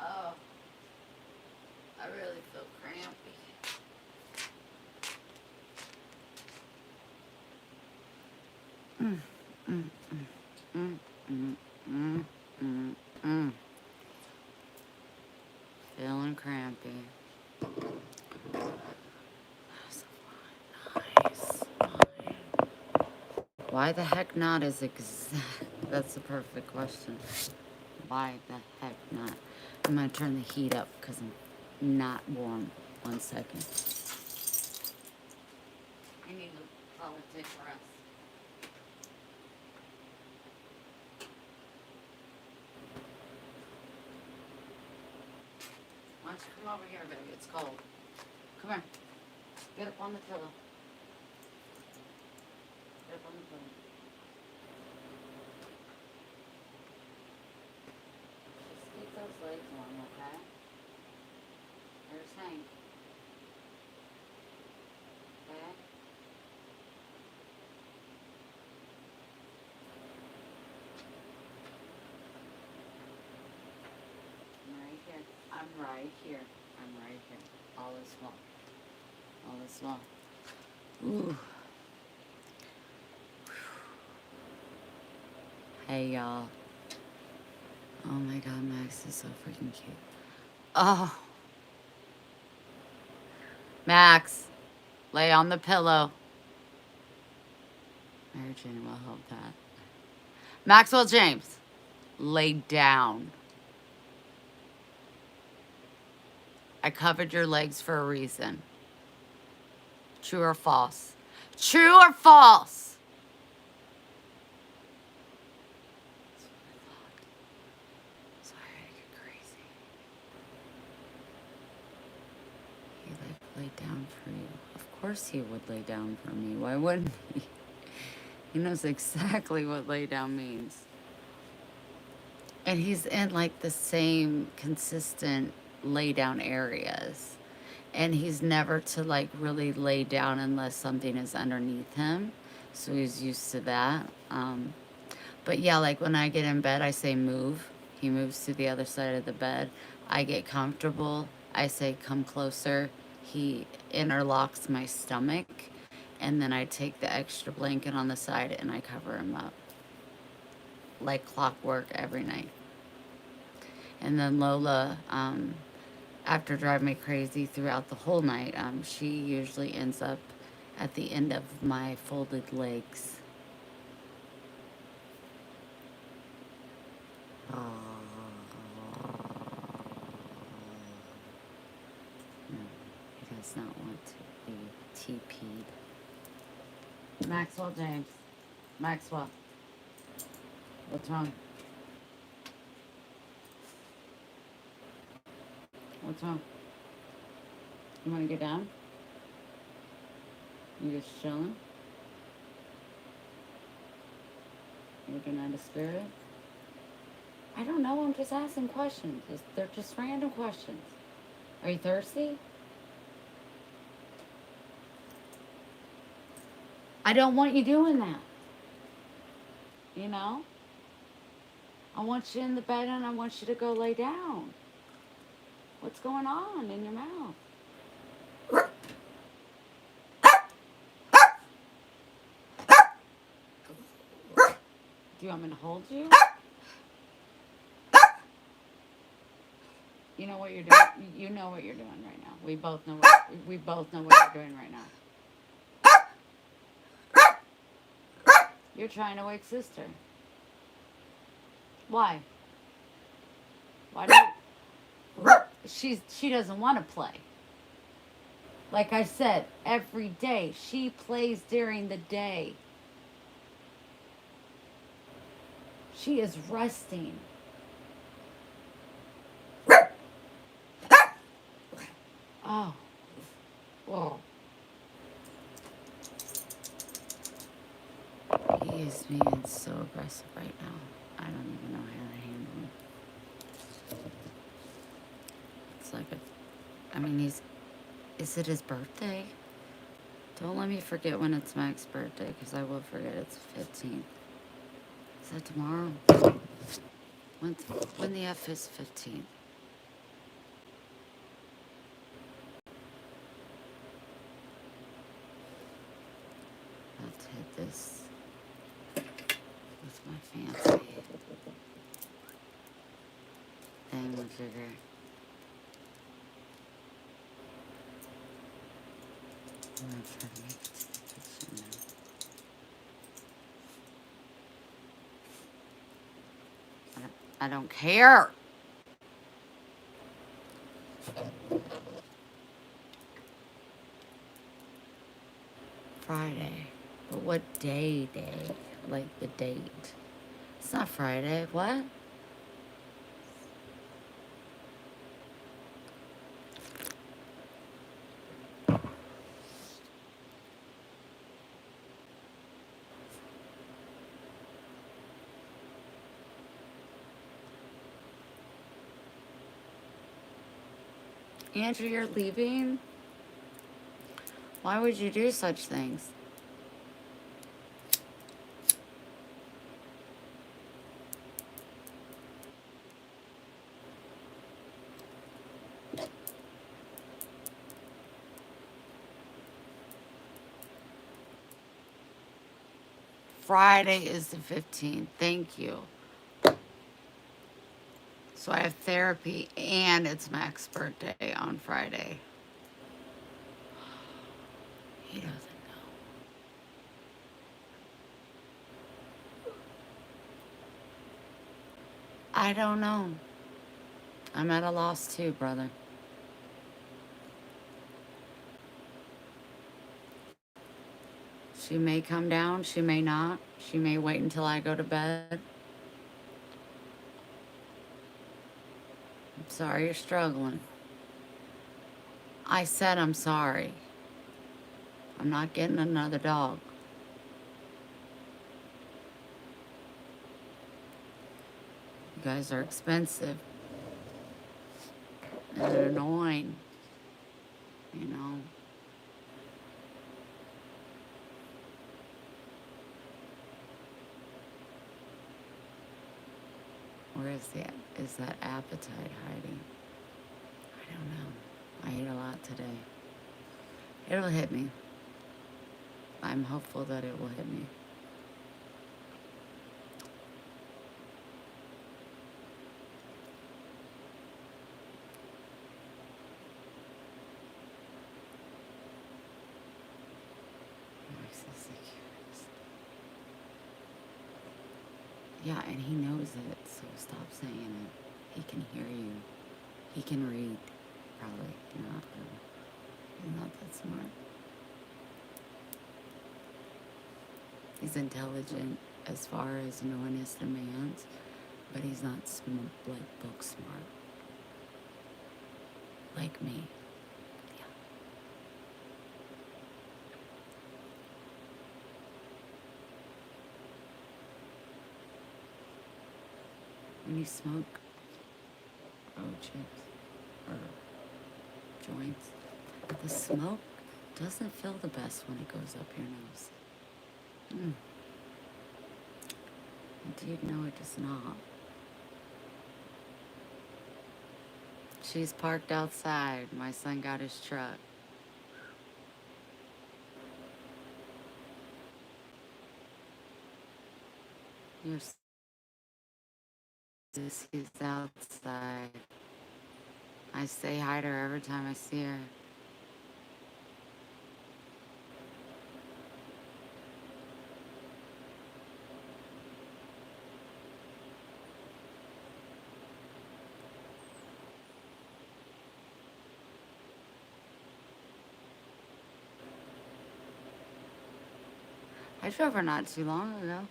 Oh, I really feel crampy. Mm, mm, mm, mm, mm, mm, mm. Feeling crampy. That's nice. Why the heck not is exact. That's the perfect question. Why the heck not? I'm gonna turn the heat up because I'm not warm. 1 second. I need to probably take a rest. Why don't you come over here, baby? It's cold. Come here. Get up on the pillow. Get up on the pillow. Just keep those legs warm, okay? There's Hank. Okay? I'm right here. I'm right here. I'm right here. All is well. All is well. Ooh. Hey, y'all. Oh my God, Max is so freaking cute. Oh. Max, lay on the pillow. Mary Jane will help that. Maxwell James, lay down. I covered your legs for a reason. True or false? True or false? Sorry, I get crazy. He laid down for you. Of course he would lay down for me. Why wouldn't he? He knows exactly what lay down means. And he's in like the same consistent lay down areas. And he's never to like really lay down unless something is underneath him. So he's used to that. But yeah, like when I get in bed, I say move. He moves to the other side of the bed. I get comfortable. I say come closer. He interlocks my stomach. And then I take the extra blanket on the side and I cover him up. Like clockwork every night. And then Lola, after driving me crazy throughout the whole night, she usually ends up at the end of my folded legs. No, he does not want to be TP'd. Maxwell James. Maxwell. What's wrong? What's wrong? You want to get down? You just chilling? You looking at a spirit? I don't know. I'm just asking questions. They're just random questions. Are you thirsty? I don't want you doing that. You know? I want you in the bed and I want you to go lay down. What's going on in your mouth? Do you want me to hold you? You know what you're doing. You know what you're doing right now. We both know what you're doing right now. You're trying to wake sister. Why? Why do you, she doesn't want to play. Like I said, every day she plays during the day. She is resting. Oh. Whoa. He is being so aggressive right now. I don't even know how to handle him. It's like is it his birthday? Don't let me forget when it's Mac's birthday, because I will forget it's 15th. Is that tomorrow? When the F is 15th? Let's hit this with my fancy thing with sugar. I'm gonna try to make it to the kitchen now. I don't care. Friday. But what day? Like the date. It's not Friday. What? Andrew, you're leaving? Why would you do such things? Friday is the 15th. Thank you. So I have therapy and it's Mac's birthday on Friday. He doesn't know. I don't know. I'm at a loss too, brother. She may come down, she may not. She may wait until I go to bed. I'm sorry you're struggling. I said I'm sorry. I'm not getting another dog. You guys are expensive and annoying, you know. Where is that appetite hiding? I don't know. I ate a lot today. It'll hit me. I'm hopeful that it will hit me. Yeah, and he knows it, so stop saying it. He can hear you. He can read, probably. He's not that smart. He's intelligent as far as knowing his demands, but he's not smart, like book smart. Like me. Yeah. When you smoke chips or joints, the smoke doesn't feel the best when it goes up your nose. Indeed, no, it does not. She's parked outside. My son got his truck. He's outside. I say hi to her every time I see her. I drove her not too long ago.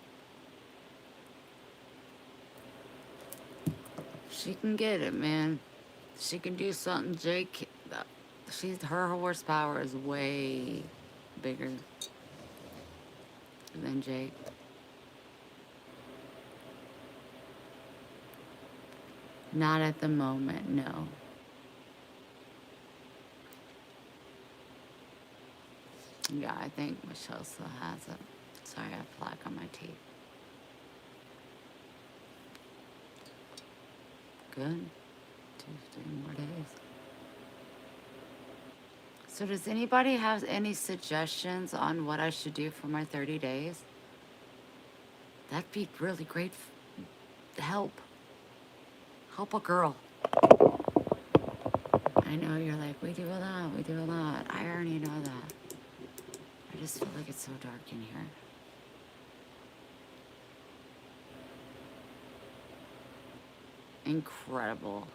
She can get it, man. She can do something Jake. Her horsepower is way bigger than Jake. Not at the moment, no. Yeah, I think Michelle still has it. Sorry, I have plaque on my teeth. Good. 2 more days. So does anybody have any suggestions on what I should do for my 30 days? That'd be really great help. Help a girl. I know you're like, we do a lot. I already know that. I just feel like it's so dark in here. Incredible.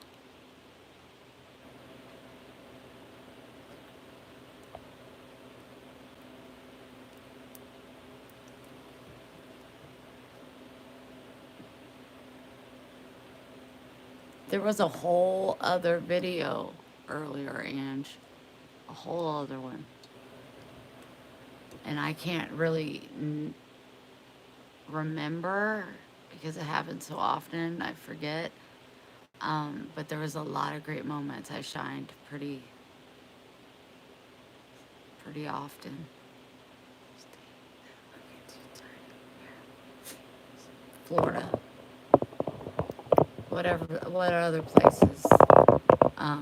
There was a whole other video earlier, Ange. A whole other one. And I can't really remember because it happens so often, I forget. But there was a lot of great moments. I shined pretty often. Florida. What other places are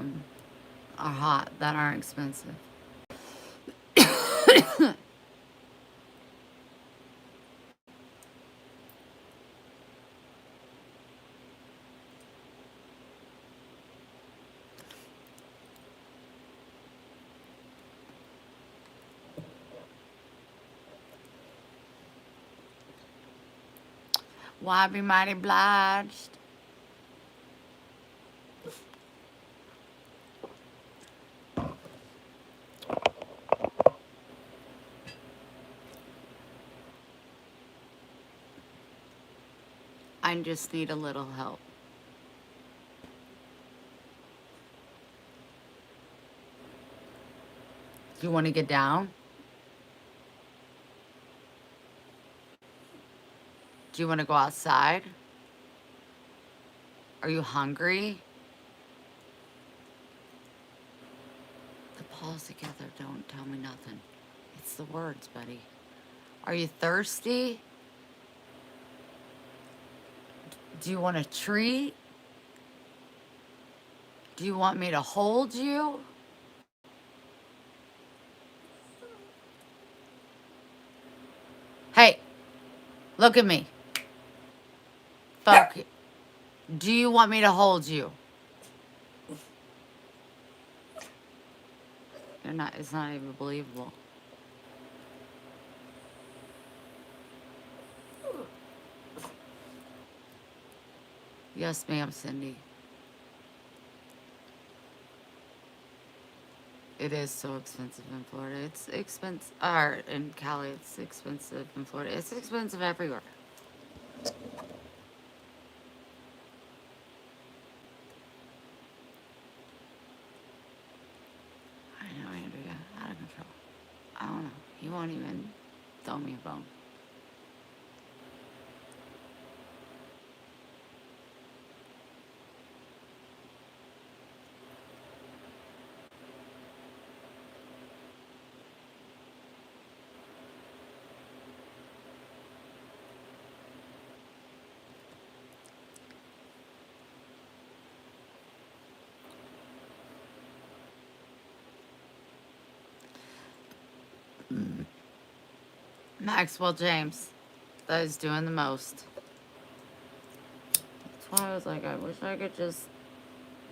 hot that aren't expensive? Well, I'd be mighty obliged. I just need a little help. Do you want to get down? Do you want to go outside? Are you hungry? The paws together don't tell me nothing. It's the words, buddy. Are you thirsty? Do you want a treat? Do you want me to hold you? Hey, look at me. Focus. Do you want me to hold you? You're not, it's not even believable. Yes, ma'am, Cindy. It is so expensive in Florida. It's expensive, or in Cali, it's expensive in Florida. It's expensive everywhere. I know, Andrea, out of control. I don't know. He won't even throw me a bone. Maxwell James, that is doing the most. That's why I was like, I wish I could just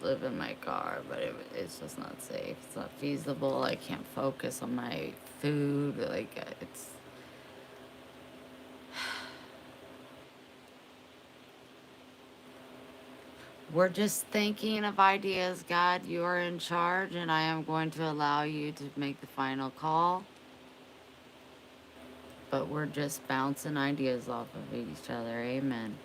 live in my car, but it's just not safe. It's not feasible. I can't focus on my food. Like, it's... We're just thinking of ideas. God, you are in charge, and I am going to allow you to make the final call. But we're just bouncing ideas off of each other. Amen.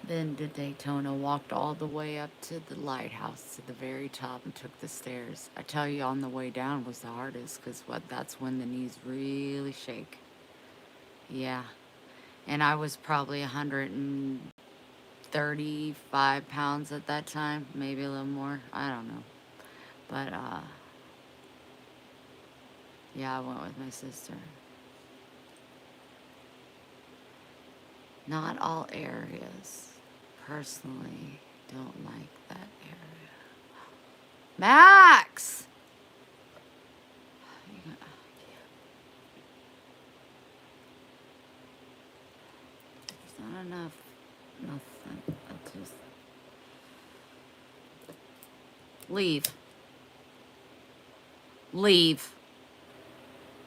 Been to Daytona, walked all the way up to the lighthouse to the very top and took the stairs. I tell you, on the way down was the hardest because that's when the knees really shake. Yeah. And I was probably 135 pounds at that time, maybe a little more. I don't know. But, yeah, I went with my sister. Not all areas, personally, don't like that area. Max! There's not enough, nothing. I just... Leave. Leave.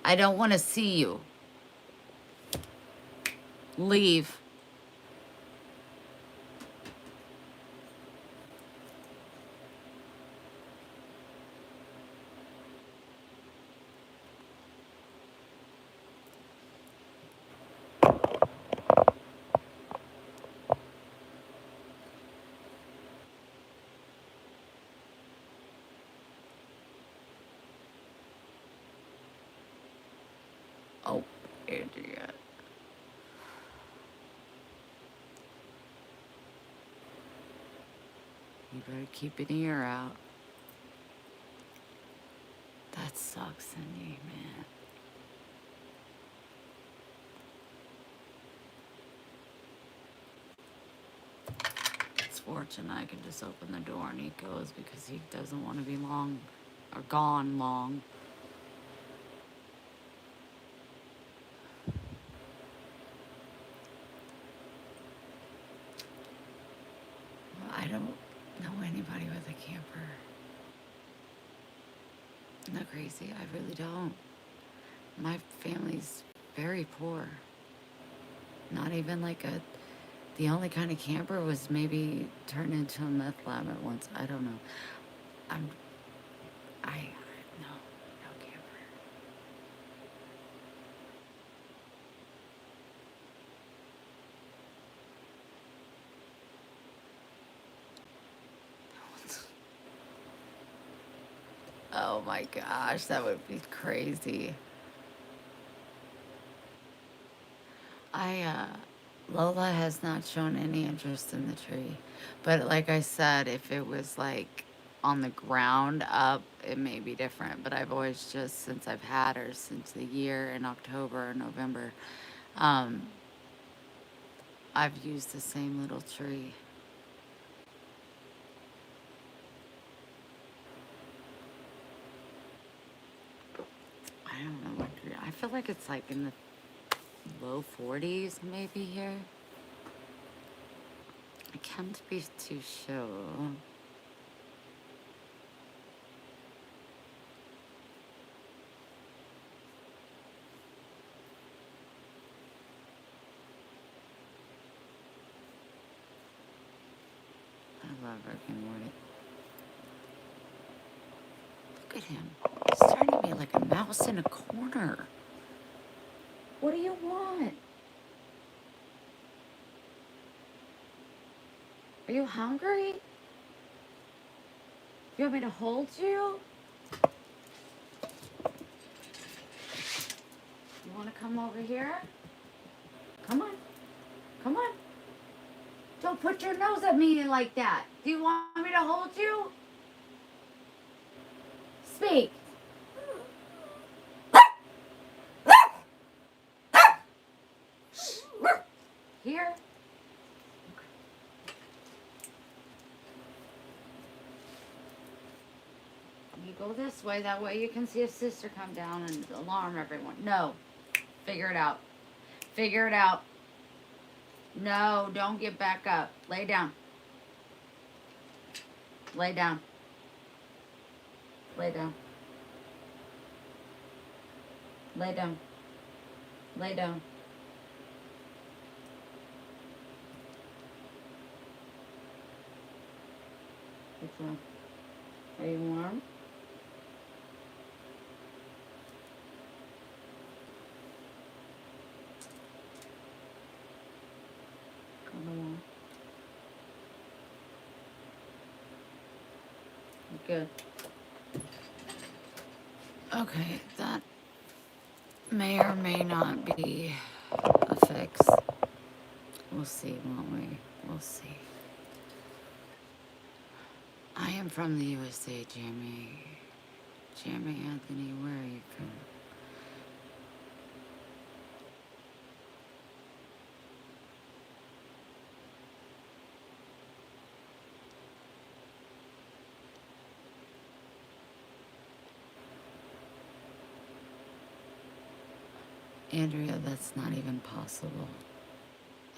I don't want to see you. Leave. Oh, idiot. You better keep an ear out. That sucks, Cindy, man. It's fortunate I can just open the door and he goes because he doesn't want to be long or gone long. don't know anybody with a camper. Isn't that crazy? I really don't. My family's very poor. Not even like a. The only kind of camper was maybe turned into a meth lab at once. I don't know. I'm. No, no camper. Oh my gosh, that would be crazy. I, Lola has not shown any interest in the tree. But like I said, if it was like on the ground up, it may be different. But I've always just, since I've had her since the year in October or November, um, I've used the same little tree. I don't know what tree. I feel like it's like in the low 40s maybe here. I can't be too sure. I love Rick and Morty. Look at him. He's staring at me like a mouse in a corner. What do you want? Are you hungry? You want me to hold you? You want to come over here? Come on. Come on. Don't put your nose at me like that. Do you want me to hold you? Speak. Here. You go this way. That way you can see his sister come down and alarm everyone. No. Figure it out. Figure it out. No, don't get back up. Lay down. Lay down. Lay down. Lay down. Lay down. What's wrong? Are you warm? Come on. Good. Okay, that may or may not be a fix. We'll see, won't we? We'll see. I am from the USA, Jamie. Jamie Anthony, where are you from? Andrea, that's not even possible.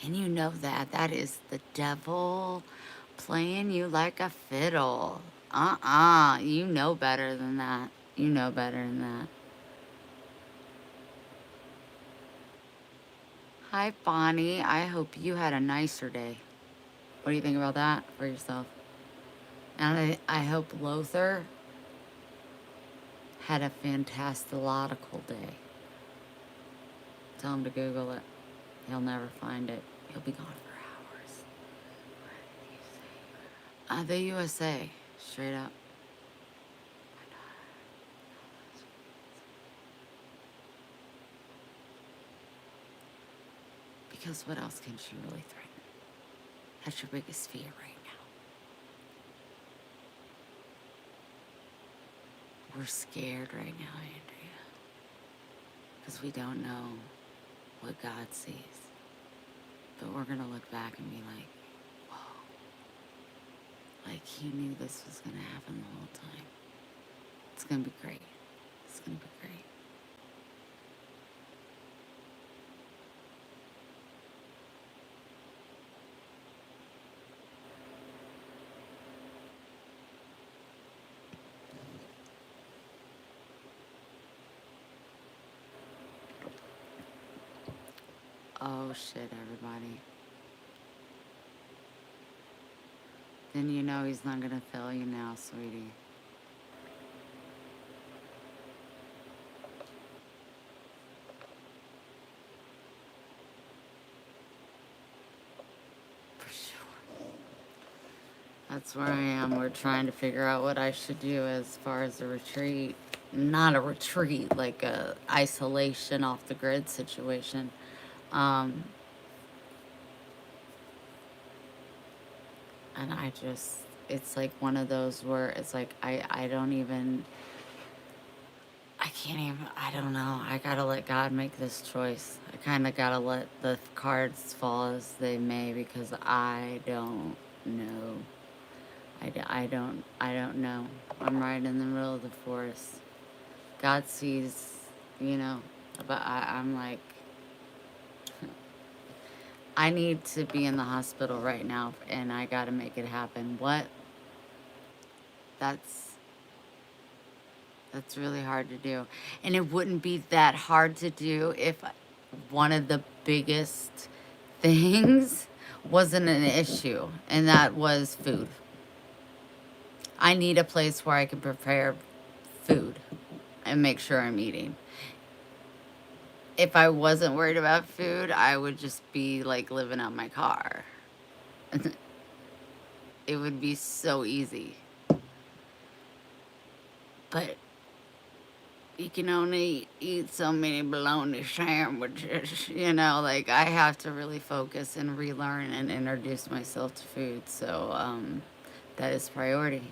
And you know that. That is the devil playing you like a fiddle. You know better than that. You know better than that. Hi, Bonnie. I hope you had a nicer day. What do you think about that for yourself? And I hope Lothar had a fantastical day. Tell him to Google it. He'll never find it. He'll be gone for hours. The USA. Straight up. Because what else can she really threaten? That's your biggest fear right now. We're scared right now, Andrea. Because we don't know what God sees. But we're going to look back and be like, whoa. Like he knew this was going to happen the whole time. It's going to be great. It's going to be great. Oh shit, everybody. Then you know he's not gonna fail you now, sweetie. For sure. That's where I am. We're trying to figure out what I should do as far as a retreat. Not a retreat, like a isolation off the grid situation. Um, and I just, it's like one of those where it's like I don't even, I can't even, I don't know. I gotta let God make this choice. I kind of gotta let the cards fall as they may because I don't know. I don't know. I'm right in the middle of the forest. God sees, you know, but I'm like, I need to be in the hospital right now and I gotta make it happen. What? That's That's really hard to do. And it wouldn't be that hard to do if one of the biggest things wasn't an issue, and that was food. I need a place where I can prepare food and make sure I'm eating. If I wasn't worried about food, I would just be like living out my car. It would be so easy. But you can only eat so many bologna sandwiches, you know, like I have to really focus and relearn and introduce myself to food. So that is priority.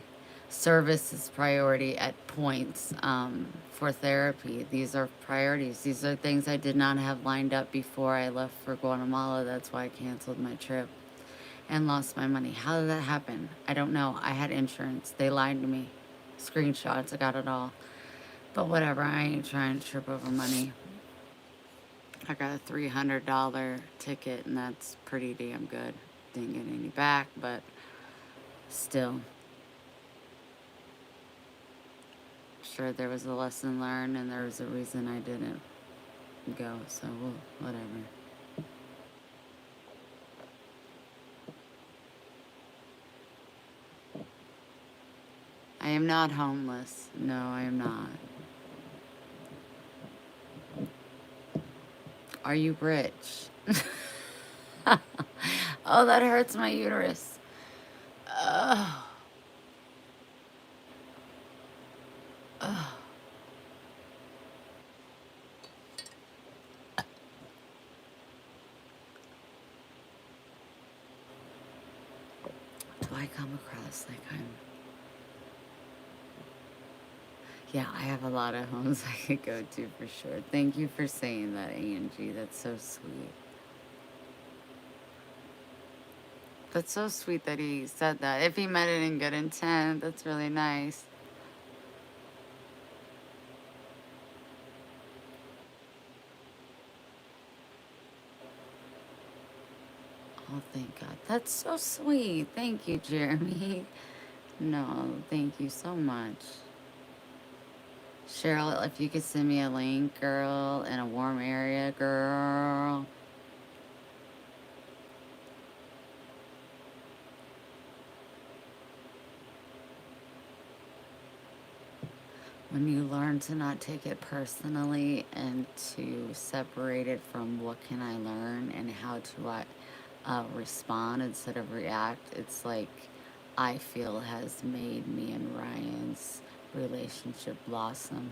Service is priority at points for therapy. These are priorities. These are things I did not have lined up before I left for Guatemala. That's why I canceled my trip and lost my money. How did that happen? I don't know. I had insurance. They lied to me. Screenshots. I got it all. But whatever, I ain't trying to trip over money. I got a $300 ticket, and that's pretty damn good. Didn't get any back, but still. Sure, there was a lesson learned, and there was a reason I didn't go, so whatever. I am not homeless. No, I am not. Are you rich? Oh, that hurts my uterus. Oh. Oh. Do I come across like I'm... Yeah, I have a lot of homes I could go to for sure. Thank you for saying that, Angie. That's so sweet. That's so sweet that he said that. If he meant it in good intent, that's really nice. Oh, thank God. That's so sweet. Thank you, Jeremy. No, thank you so much. Cheryl, if you could send me a link, girl, in a warm area, girl. When you learn to not take it personally and to separate it from what can I learn and how to respond instead of react, it's like I feel has made me and Ryan's relationship blossom.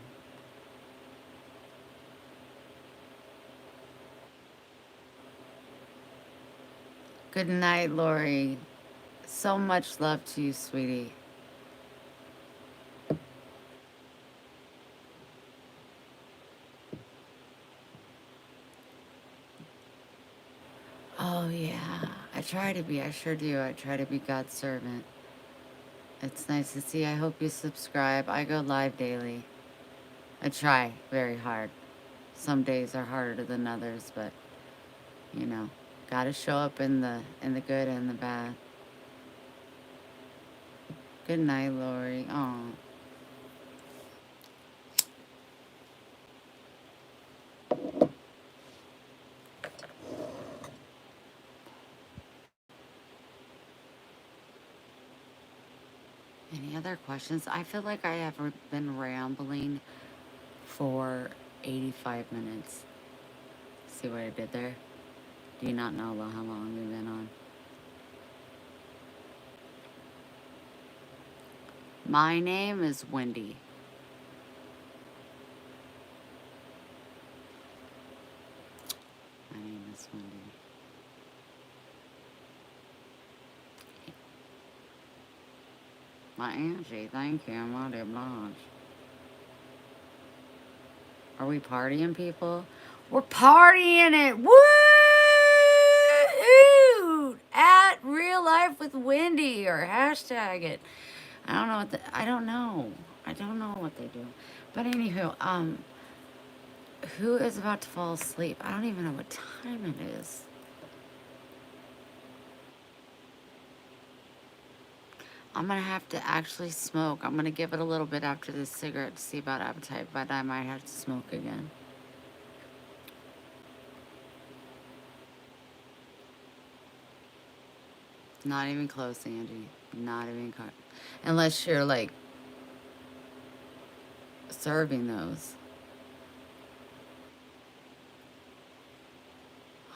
Good night, Lori. So much love to you, sweetie. Oh, yeah. I try to be. I sure do. I try to be God's servant. It's nice to see. I hope you subscribe. I go live daily. I try very hard. Some days are harder than others, but you know, gotta show up in the good and the bad. Good night, Lori. Oh. Any other questions? I feel like I have been rambling for 85 minutes. See what I did there? Do you not know how long we've been on? My name is Wendy. My name is Wendy. My Angie, thank you. I'm already obliged. Are we partying, people? We're partying it! Woo! At Real Life with Wendy or hashtag it. I don't know what I don't know. I don't know what they do. But anywho, who is about to fall asleep? I don't even know what time it is. I'm gonna have to actually smoke. I'm gonna give it a little bit after this cigarette to see about appetite, but I might have to smoke again. Not even close, Angie. Not even close. Unless you're like serving those.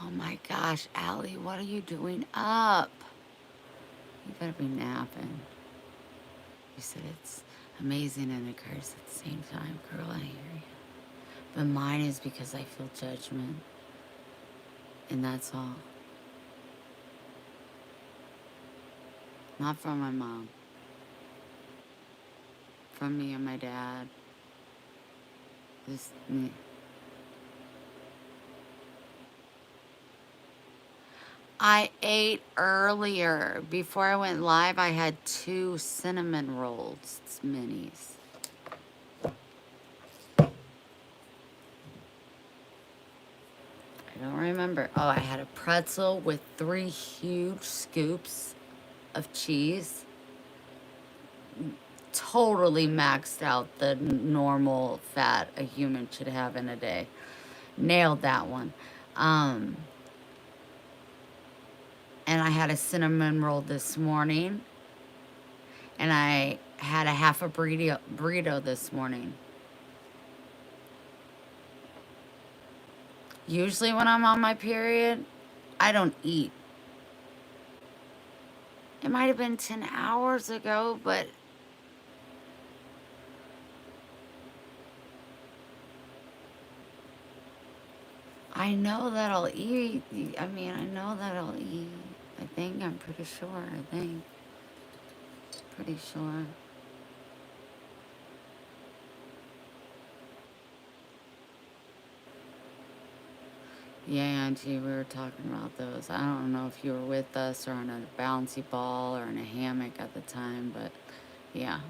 Oh my gosh, Allie, what are you doing up? You better be napping. You said it's amazing and a curse at the same time. Girl, I hear you. But mine is because I feel judgment. And that's all. Not from my mom. From me and my dad. Just me. I ate earlier. Before I went live, I had 2 cinnamon rolls. It's minis. I don't remember. Oh, I had a pretzel with 3 huge scoops of cheese. Totally maxed out the normal fat a human should have in a day. Nailed that one. And I had a cinnamon roll this morning. And I had a half a burrito this morning. Usually when I'm on my period, I don't eat. It might have been 10 hours ago, but I know that I'll eat. I mean, I know that I'll eat. I think, I'm pretty sure, I think. Pretty sure. Yeah, Auntie, we were talking about those. I don't know if you were with us or on a bouncy ball or in a hammock at the time, but yeah.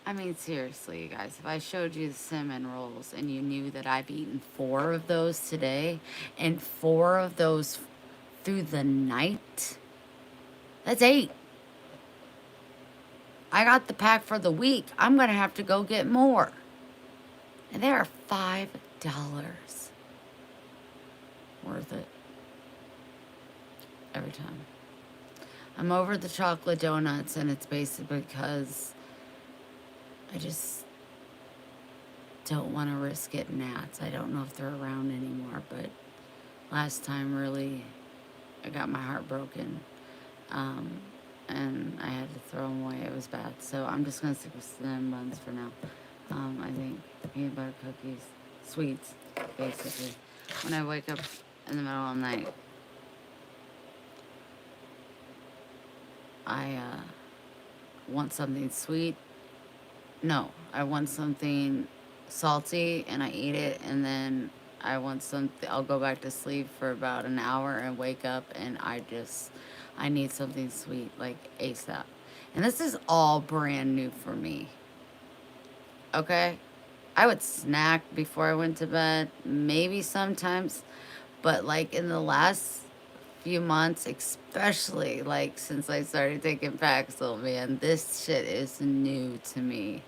I mean, seriously, you guys, if I showed you the cinnamon rolls and you knew that I've eaten 4 of those today and 4 of those through the night, that's 8. I got the pack for the week. I'm going to have to go get more. And they are $5. Worth it. Every time. I'm over the chocolate donuts, and it's basically because I just don't want to risk getting gnats. I don't know if they're around anymore, but last time really I got my heart broken. And I had to throw them away. It was bad. So I'm just going to stick with cinnamon buns for now. I think peanut butter cookies, sweets, basically. When I wake up in the middle of the night, I want something sweet. No, I want something salty, and I eat it, and then I want something. I'll go back to sleep for about an hour and wake up, and I need something sweet, like ASAP. And this is all brand new for me. Okay? I would snack before I went to bed, maybe sometimes, but like in the last few months, especially like since I started taking Paxil, man, this shit is new to me.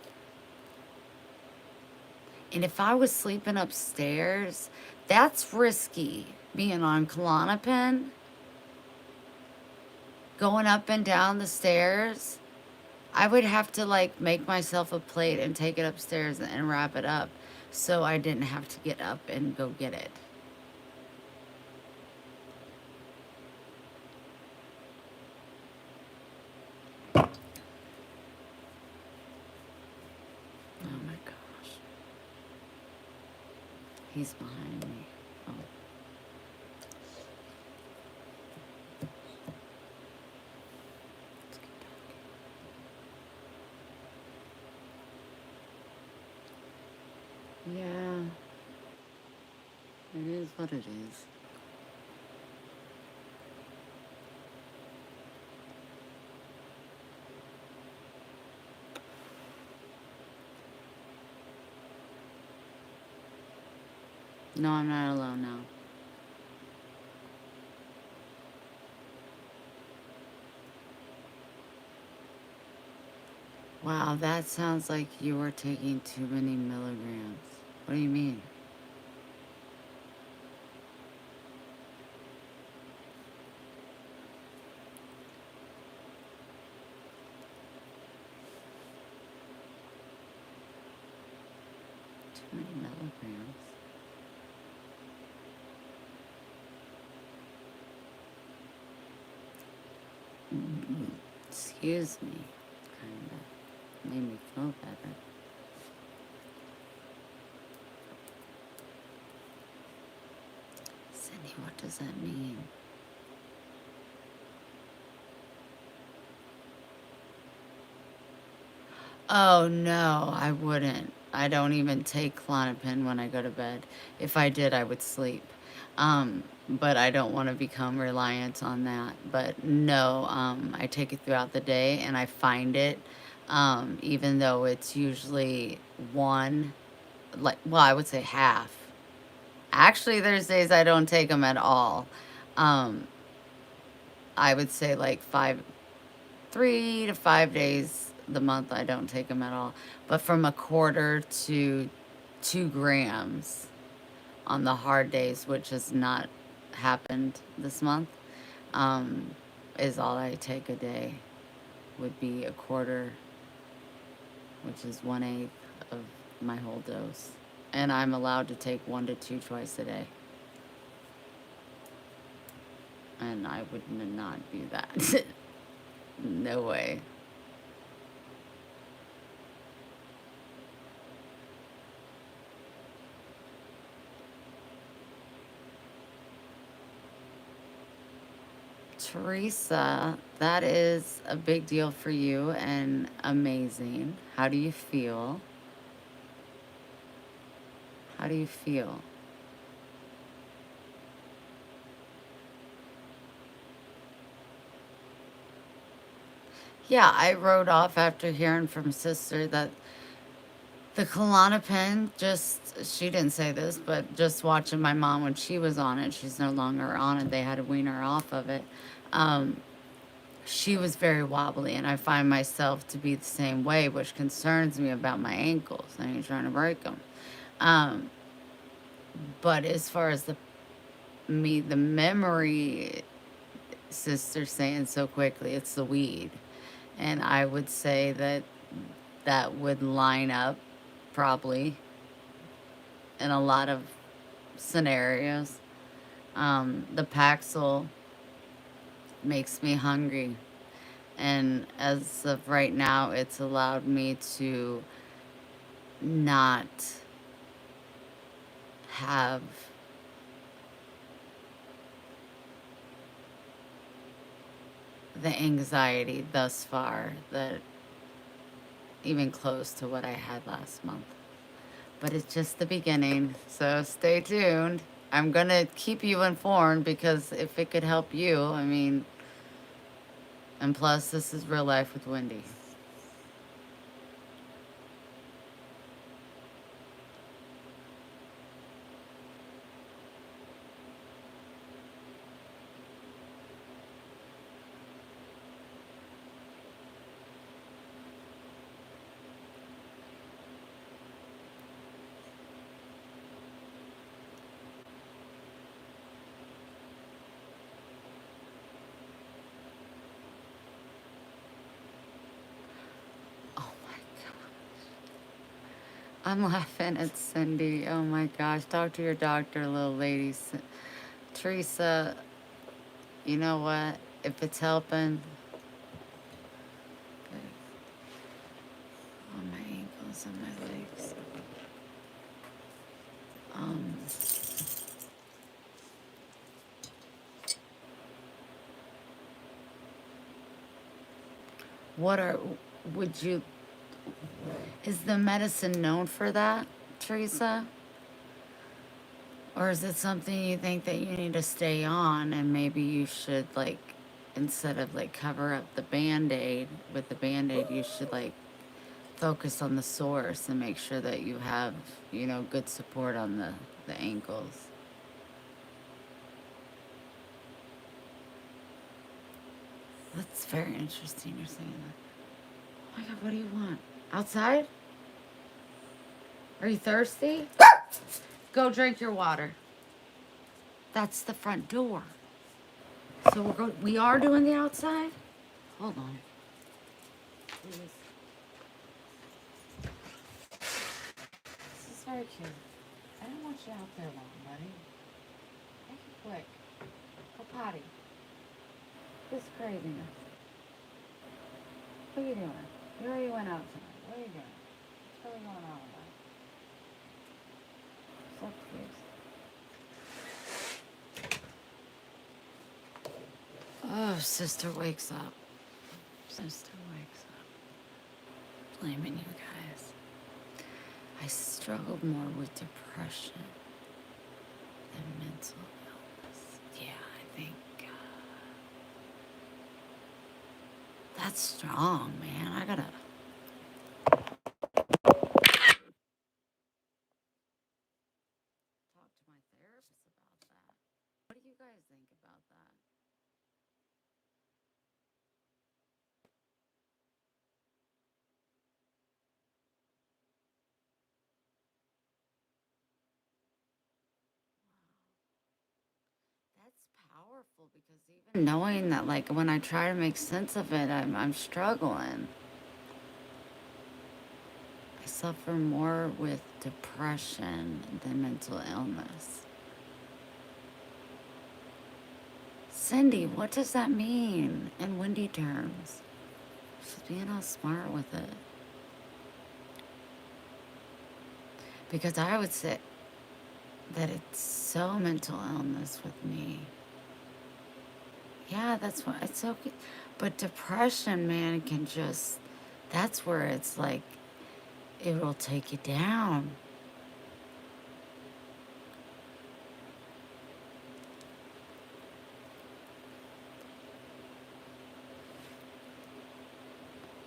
And if I was sleeping upstairs, that's risky. Being on Klonopin, going up and down the stairs, I would have to like make myself a plate and take it upstairs and wrap it up so I didn't have to get up and go get it. Oh my gosh. He's behind me. Oh. Let's get back. Yeah. It is what it is. No, I'm not alone now. Wow, that sounds like you are taking too many milligrams. What do you mean? Too many milligrams? Excuse me. Kinda made me feel better. Cindy, what does that mean? Oh no, I wouldn't. I don't even take Klonopin when I go to bed. If I did, I would sleep. But I don't want to become reliant on that. But no, I take it throughout the day and I find it, even though it's usually one, like, well, I would say half. Actually, there's days I don't take them at all. Um, I would say like 3 to 5 days the month I don't take them at all. But from a quarter to 2 grams on the hard days, which has not happened this month, um, is all I take a day. Would be a quarter, which is 1/8 of my whole dose. And I'm allowed to take 1 to 2 twice a day. And I would not do that. No way. Teresa, that is a big deal for you and amazing. How do you feel? How do you feel? Yeah, I wrote off after hearing from sister that the Klonopin, just, she didn't say this, but just watching my mom when she was on it, she's no longer on it, they had to wean her off of it. She was very wobbly, and I find myself to be the same way, which concerns me about my ankles. I ain't trying to break them. Um, but as far as the memory, sister saying so quickly, it's the weed. And I would say that that would line up probably in a lot of scenarios. The Paxil makes me hungry. And as of right now, it's allowed me to not have the anxiety thus far that even close to what I had last month. But it's just the beginning, so stay tuned. I'm gonna keep you informed because if it could help you, I mean, and plus this is real life with Wendy. I'm laughing at Cindy. Oh my gosh. Talk to your doctor, little lady. Teresa, you know what? If it's helping, okay. On my ankles and my legs. Um, what are, would you, is the medicine known for that, Teresa? Or is it something you think that you need to stay on and maybe you should like, instead of like cover up the Band-Aid with the Band-Aid, you should like focus on the source and make sure that you have, you know, good support on the ankles. That's very interesting you're saying that. Oh my God, what do you want? Outside? Are you thirsty? Go drink your water. That's the front door. So we are doing the outside? Hold on. Please. This is very cute. I don't want you out there long, buddy. Make it quick. Go potty. This craziness. What are you doing? You already went out tonight. What are you doing? What's really going on with that? So confused. Oh, sister wakes up. Sister wakes up. Blaming you guys. I struggled more with depression than mental illness. Yeah, I think that's strong, man. I gotta talk to my therapist about that. What do you guys think about that? That's powerful because even knowing that, like, when I try to make sense of it, I'm struggling. I suffer more with depression than mental illness. Cindy, what does that mean in Wendy terms? She's being all smart with it. Because I would say that it's so mental illness with me. Yeah, that's why it's so good. But depression, man, can just, that's where it's like, it will take you down.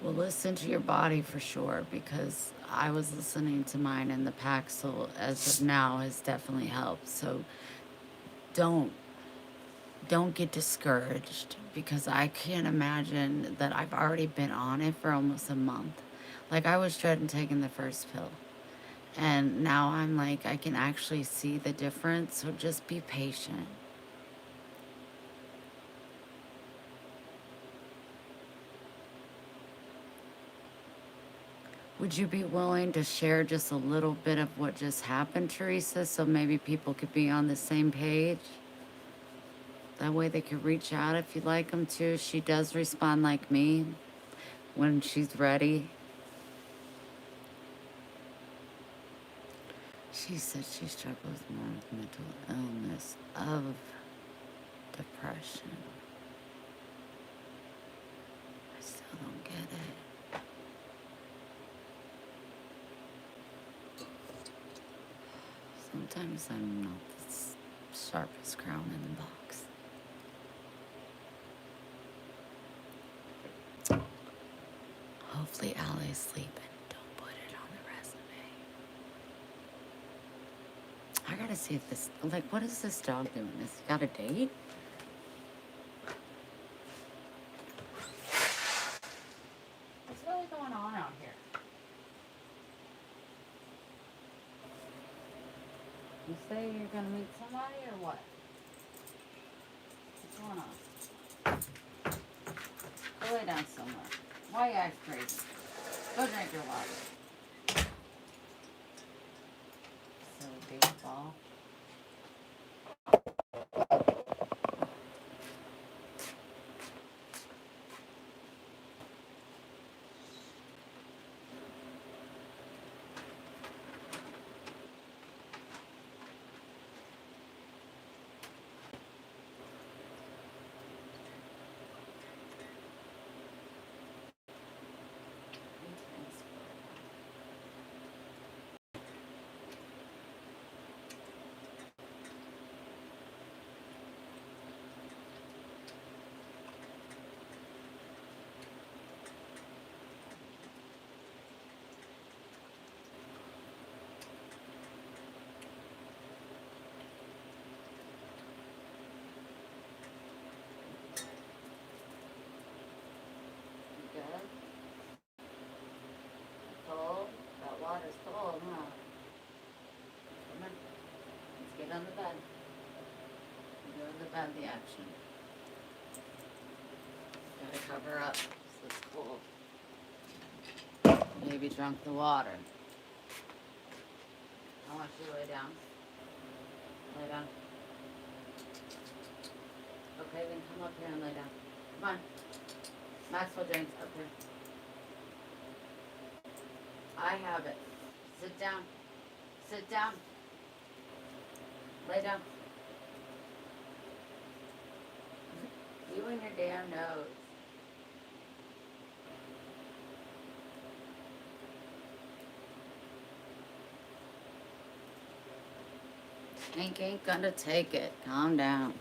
Well, listen to your body for sure, because I was listening to mine, and the Paxil, as of now, has definitely helped. So don't get discouraged, because I can't imagine that I've already been on it for almost a month. Like, I was dreading taking the first pill, and now I'm like, I can actually see the difference. So just be patient. Would you be willing to share just a little bit of what just happened, Teresa, so maybe people could be on the same page? That way they could reach out if you'd like them to. She does respond like me when she's ready. She said she struggles more with mental illness of depression. I still don't get it. Sometimes I'm not the sharpest crown in the box. Hopefully Allie's sleeping. Don't put it on the resume. I gotta see if this, like, what is this dog doing? Has he got a date? What's really going on out here? You say you're gonna meet somebody or what? What's going on? Go lay down somewhere. Why you act crazy? Go drink your water. all. Good. Cold. That water's cold, huh? Come on. Let's get on the bed. Go to the bed, the action. Gotta cover up. It's cold. Maybe drunk the water. I want you to lay down. Lay down. Okay, then come up here and lay down. Come on. Maxwell drinks up here. I have it. Sit down. Sit down. Lay down. You and your damn nose. Hank ain't gonna take it. Calm down.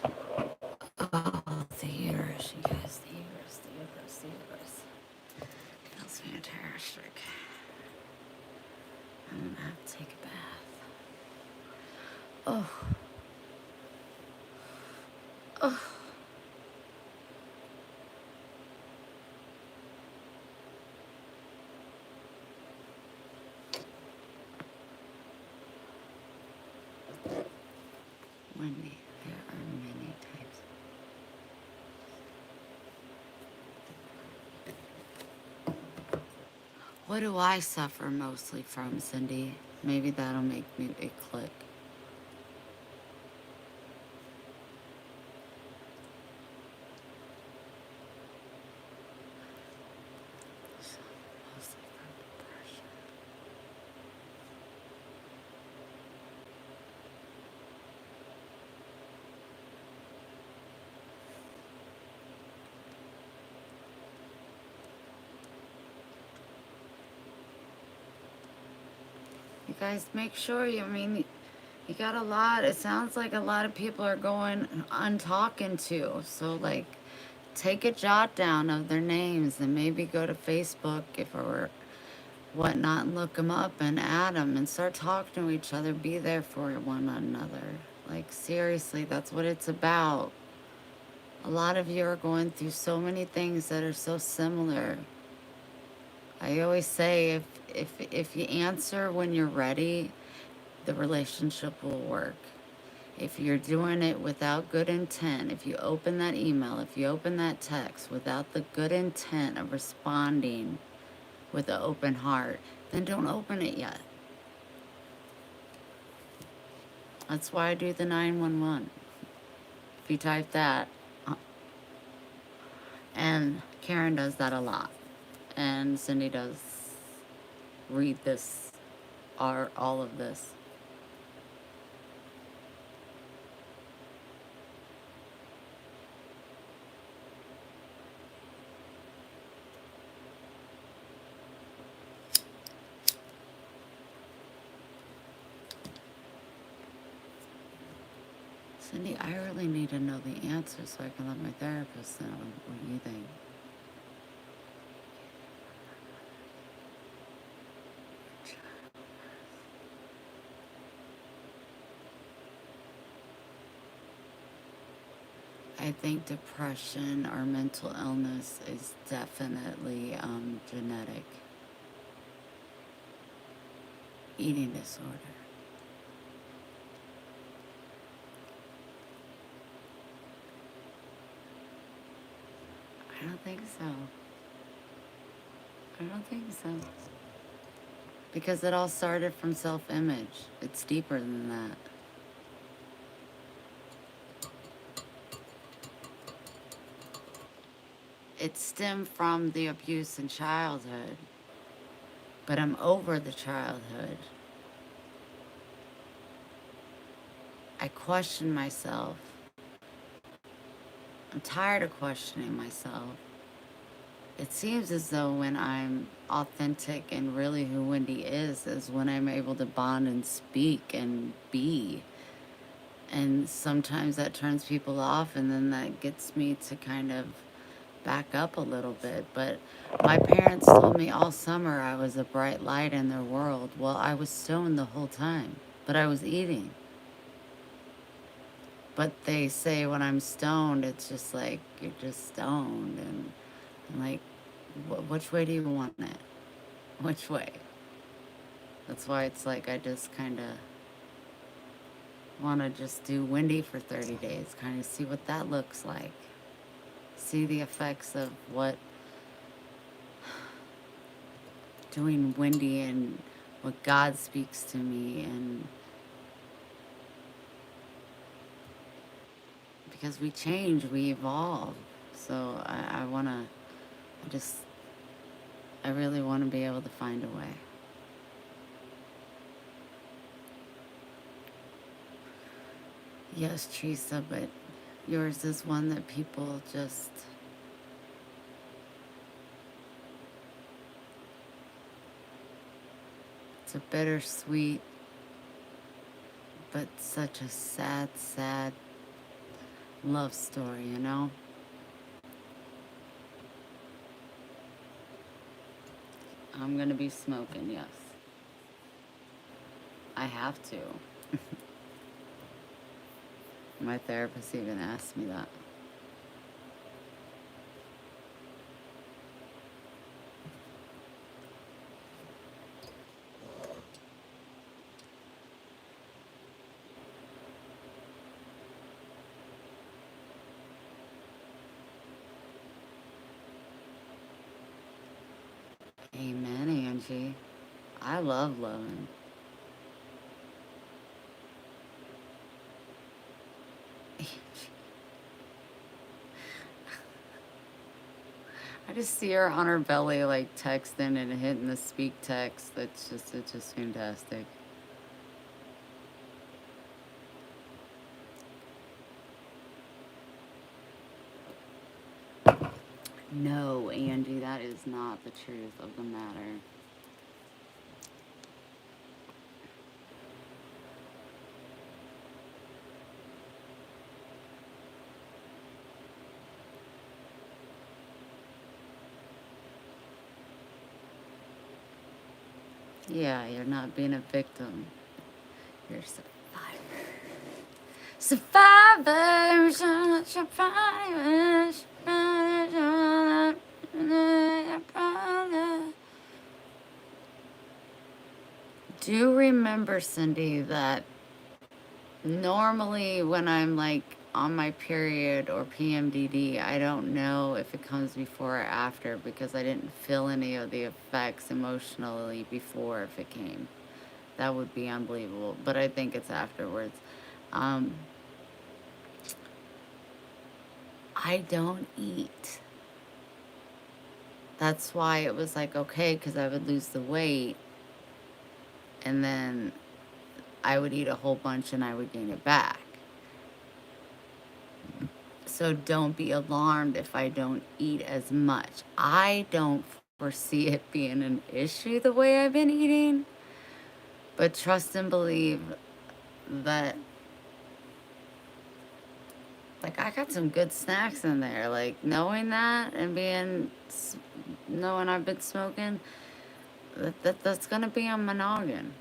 Oh, the uterus, you guys. The uterus, the uterus, the uterus. Feels fantastic. I'm gonna have to take a bath. Oh. Oh. Wendy, there are many types. What do I suffer mostly from, Cindy? Maybe that'll make me it click. Mostly from depression. You guys make sure you got a lot. It sounds like a lot of people are going untalking to. So like take a jot down of their names and maybe go to Facebook if or whatnot and look them up and add them and start talking to each other. Be there for one another. Like seriously, that's what it's about. A lot of you are going through so many things that are so similar. I always say if you answer when you're ready, the relationship will work. If you're doing it without good intent, if you open that email, if you open that text without the good intent of responding with an open heart, then don't open it yet. That's why I do the 911. If you type that, and Karen does that a lot, and Cindy does read this, all of this. Cindy, I really need to know the answer so I can let my therapist know what you think. I think depression or mental illness is definitely genetic. Eating disorder. I don't think so. I don't think so. Because it all started from self-image. It's deeper than that. It stemmed from the abuse in childhood, but I'm over the childhood. I question myself. I'm tired of questioning myself. It seems as though when I'm authentic and really who Wendy is when I'm able to bond and speak and be. And sometimes that turns people off, and then that gets me to kind of back up a little bit. But my parents told me all summer I was a bright light in their world. Well, I was stoned the whole time, but I was eating. But they say when I'm stoned, it's just like, you're just stoned. And I'm like, which way do you want it? Which way? That's why it's like I just kind of want to just do Wendy for 30 days, kind of see what that looks like. See the effects of what doing Wendy and what God speaks to me. And because we change, we evolve. So I want to, I really want to be able to find a way. Yes, Teresa, but yours is one that people just, it's a bittersweet, but such a sad, sad love story, you know? I'm gonna be smoking, yes. I have to. My therapist even asked me that. Amen, Angie. I love loving. I just see her on her belly, like texting and hitting the speak text. It's just fantastic. No, Angie, that is not the truth of the matter. Yeah, you're not being a victim. You're a survivor. Survivors, survivors. Do remember, Cindy, that normally when I'm like on my period or PMDD, I don't know if it comes before or after because I didn't feel any of the effects emotionally before if it came. That would be unbelievable, but I think it's afterwards. Um, I don't eat. That's why it was like okay, because I would lose the weight and then I would eat a whole bunch and I would gain it back. So don't be alarmed if I don't eat as much. I don't foresee it being an issue the way I've been eating, but trust and believe that, like, I got some good snacks in there. Like, knowing that and knowing I've been smoking, that's gonna be on my noggin.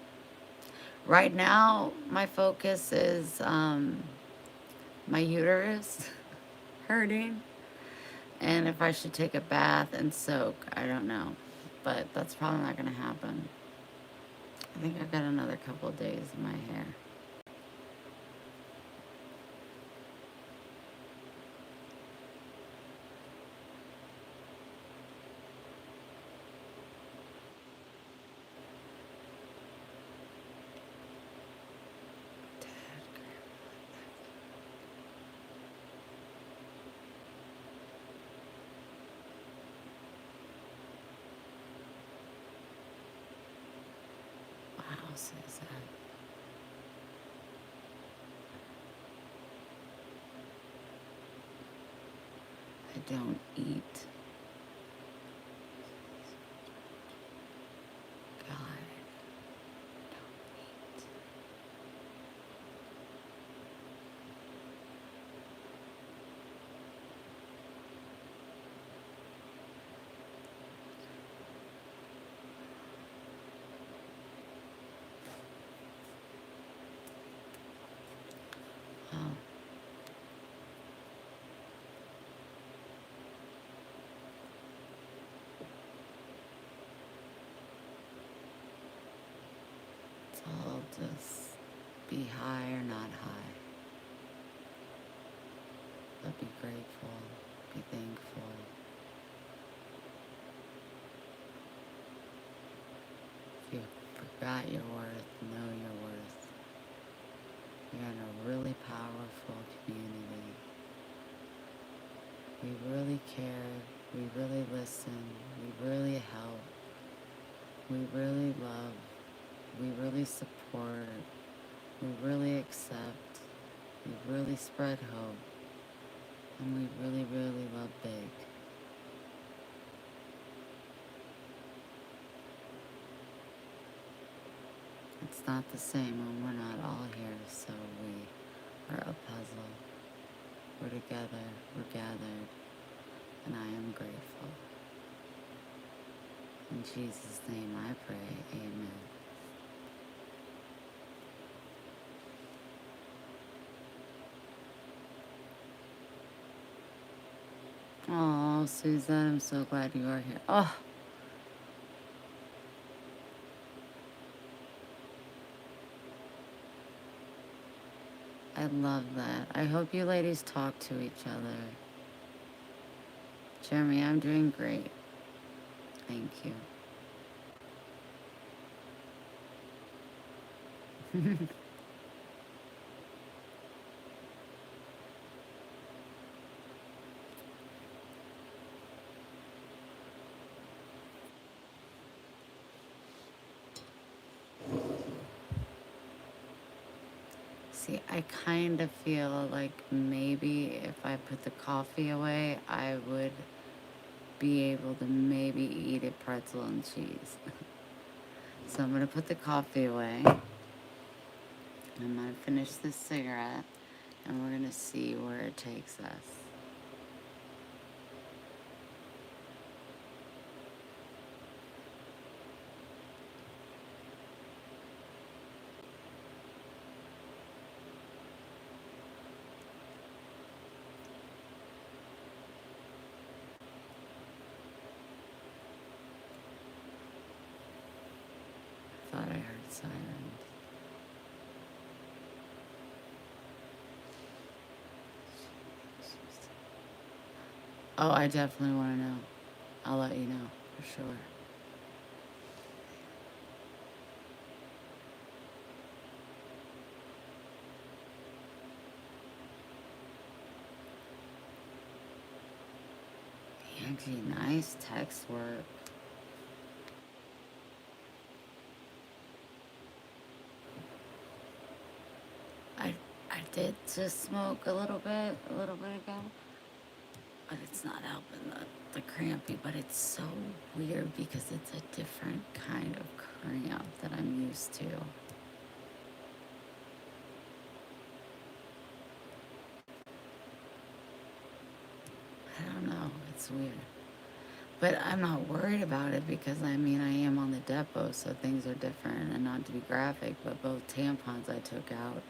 Right now, my focus is my uterus hurting, and if I should take a bath and soak, I don't know. But that's probably not gonna happen. I think I've got another couple of days in my hair. else is that? I don't eat. God, don't eat. Oh, it's all just be high or not high. But be grateful, be thankful. If you forgot your worth, know your worth. You're in a really powerful community. We really care, we really listen, we really help, we really love, we really support, we really accept, we really spread hope, and we really, really love big. It's not the same when we're not all here, so we are a puzzle. We're together, we're gathered, and I am grateful. In Jesus' name I pray, amen. Oh, Suzanne, I'm so glad you are here. Oh, I love that. I hope you ladies talk to each other. Jeremy, I'm doing great. Thank you. See, I kind of feel like maybe if I put the coffee away, I would be able to maybe eat a pretzel and cheese. So I'm going to put the coffee away. I'm going to finish this cigarette, and we're going to see where it takes us. Thought I heard sirens. Oh, I definitely want to know. I'll let you know, for sure. Angie, nice text work. I did just smoke a little bit ago, but it's not helping the crampy, but it's so weird because it's a different kind of cramp that I'm used to. I don't know, it's weird. But I'm not worried about it because I mean, I am on the depot, so things are different. And not to be graphic, but both tampons I took out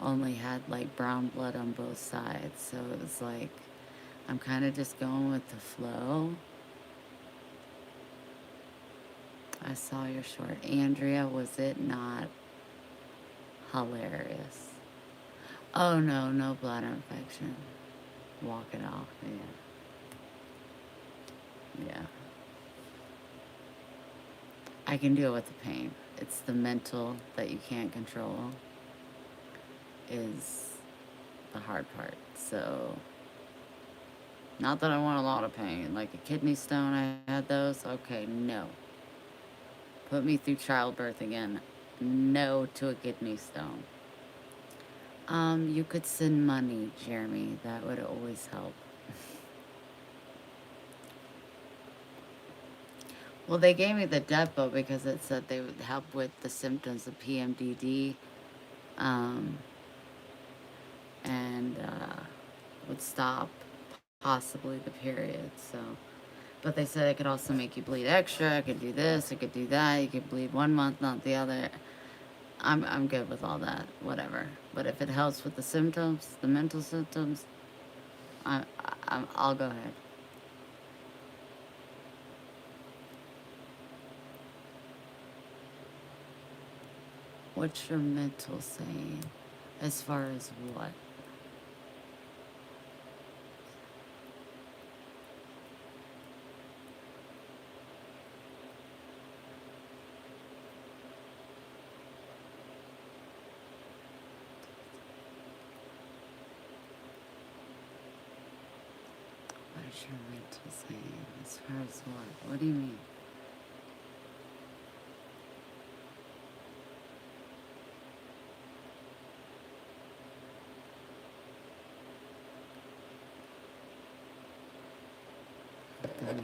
only had like brown blood on both sides. So it was like, I'm kind of just going with the flow. I saw your short. Andrea, was it not hilarious? Oh no, no bladder infection. Walk it off, yeah. Yeah. I can deal with the pain. It's the mental that you can't control is the hard part. So, not that I want a lot of pain. Like a kidney stone, I had those. Okay, no. Put me through childbirth again. no to a kidney stone. You could send money, Jeremy. That would always help. Well, they gave me the depot because it said they would help with the symptoms of PMDD, um, and would stop possibly the period. So, but they said it could also make you bleed extra. It could do this. It could do that. You could bleed 1 month, not the other. I'm good with all that. Whatever. But if it helps with the symptoms, the mental symptoms, I'll go ahead. What's your mental saying? As far as what? What is your mental saying? As far as what? What do you mean? Done whore.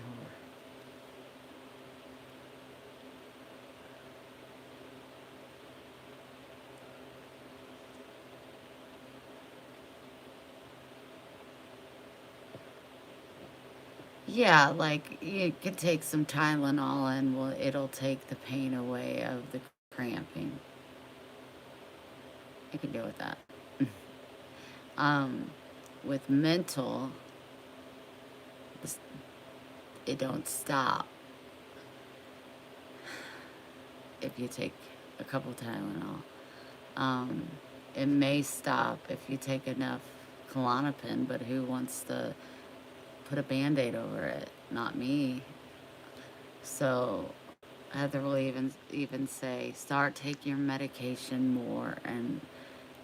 Yeah, like you could take some Tylenol and it'll take the pain away of the cramping. I can deal with that. um, with mental, it don't stop if you take a couple Tylenol. Um, it may stop if you take enough Klonopin, but who wants to put a Band-Aid over it? Not me. So Heather will even say, start taking your medication more, and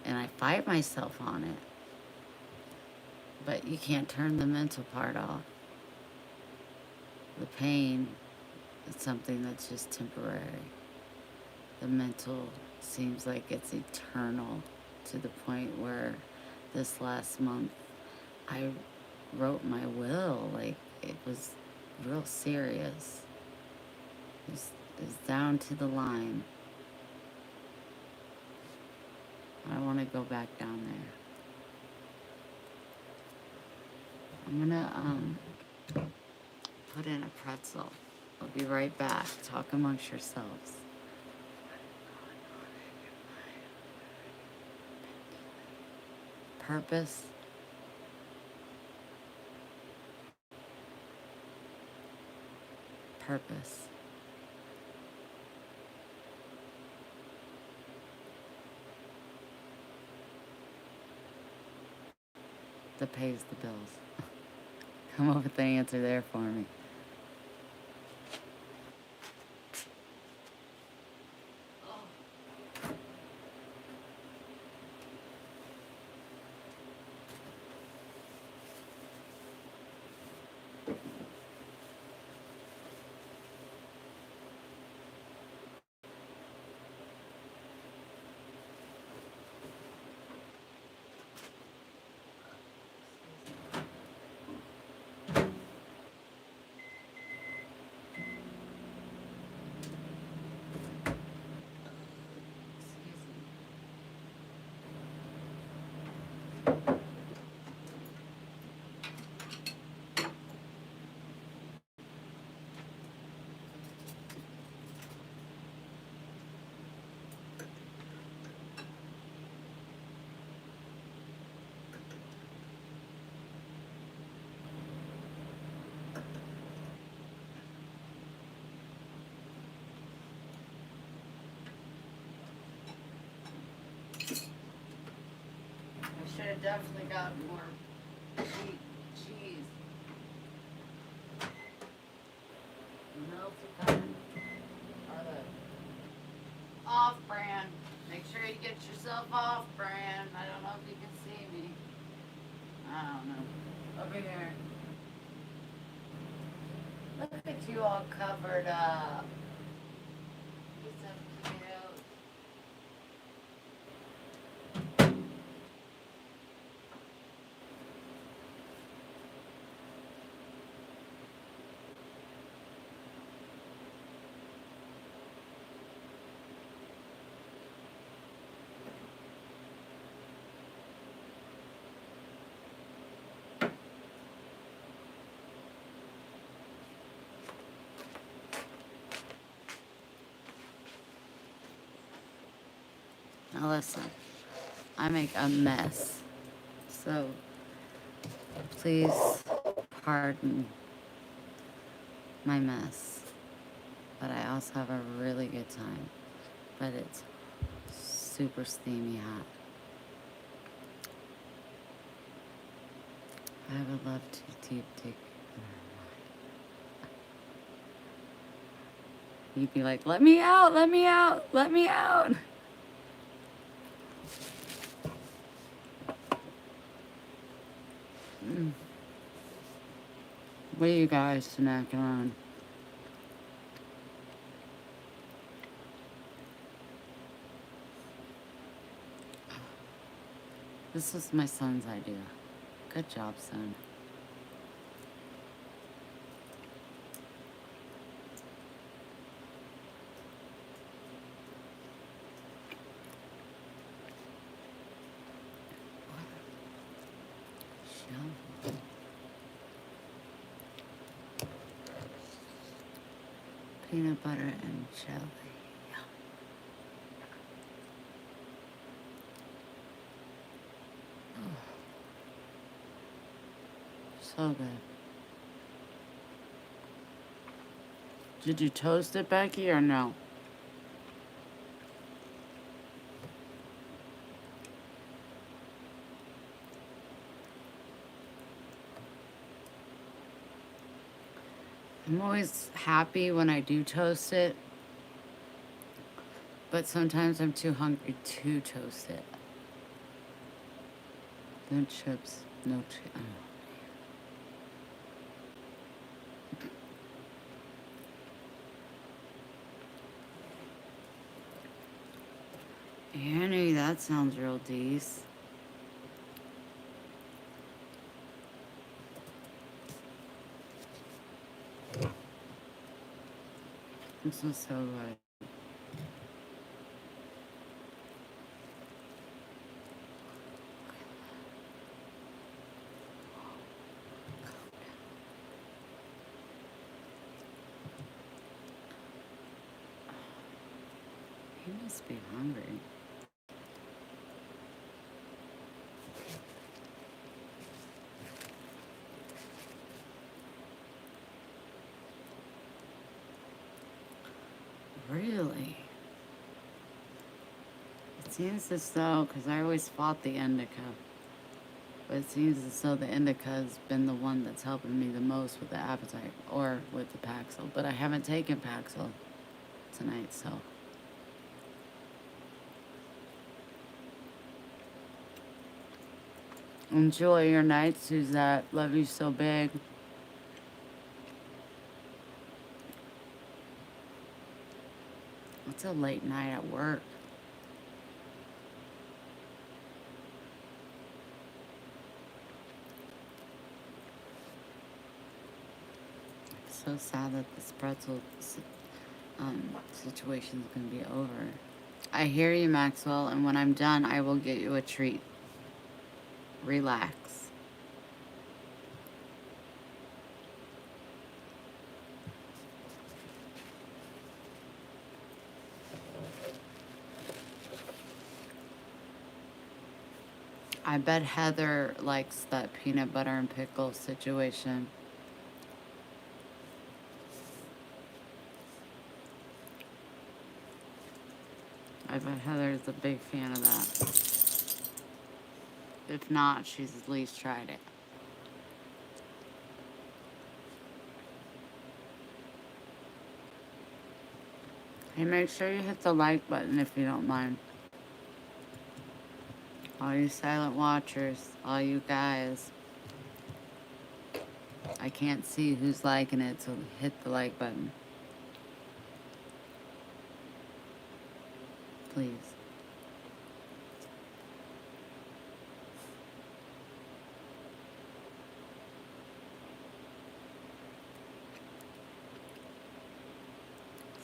I fight myself on it. But you can't turn the mental part off. The pain is something that's just temporary. The mental seems like it's eternal, to the point where this last month I wrote my will. Like, it was real serious. It was down to the line. I want to go back down there. I'm gonna put in a pretzel. I'll be right back. Talk amongst yourselves. Purpose. Purpose. That pays the bills. Come up with the answer there for me. I should have definitely got more cheese. Melted kind. Or the off-brand. Make sure you get yourself off-brand. I don't know if you can see me. I don't know. Over here. Look at you all covered up. You're so cute. Now listen, I make a mess. So please pardon my mess. But I also have a really good time. But it's super steamy hot. I would love to deep dig. You'd be like, let me out, let me out, let me out. What are you guys snacking on? This was my son's idea. Good job, son. Shell. Peanut butter and jelly. Oh, so good. Did you toast it, Becky, or no? I'm always happy when I do toast it, but sometimes I'm too hungry to toast it. No chips, no chips. Annie, that sounds real decent. This is so good. He must be hungry. Really? It seems as though, because I always fought the indica, but it seems as though the indica has been the one that's helping me the most with the appetite, or with the Paxil. But I haven't taken Paxil tonight, so. Enjoy your night, Suzette. Love you so big. It's a late night at work. So sad that this pretzel situation is going to be over. I hear you, Maxwell, and when I'm done, I will get you a treat. Relax. I bet Heather likes that peanut butter and pickle situation. I bet Heather's a big fan of that. If not, she's at least tried it. Hey, make sure you hit the like button if you don't mind. All you silent watchers, all you guys. I can't see who's liking it, so hit the like button. Please.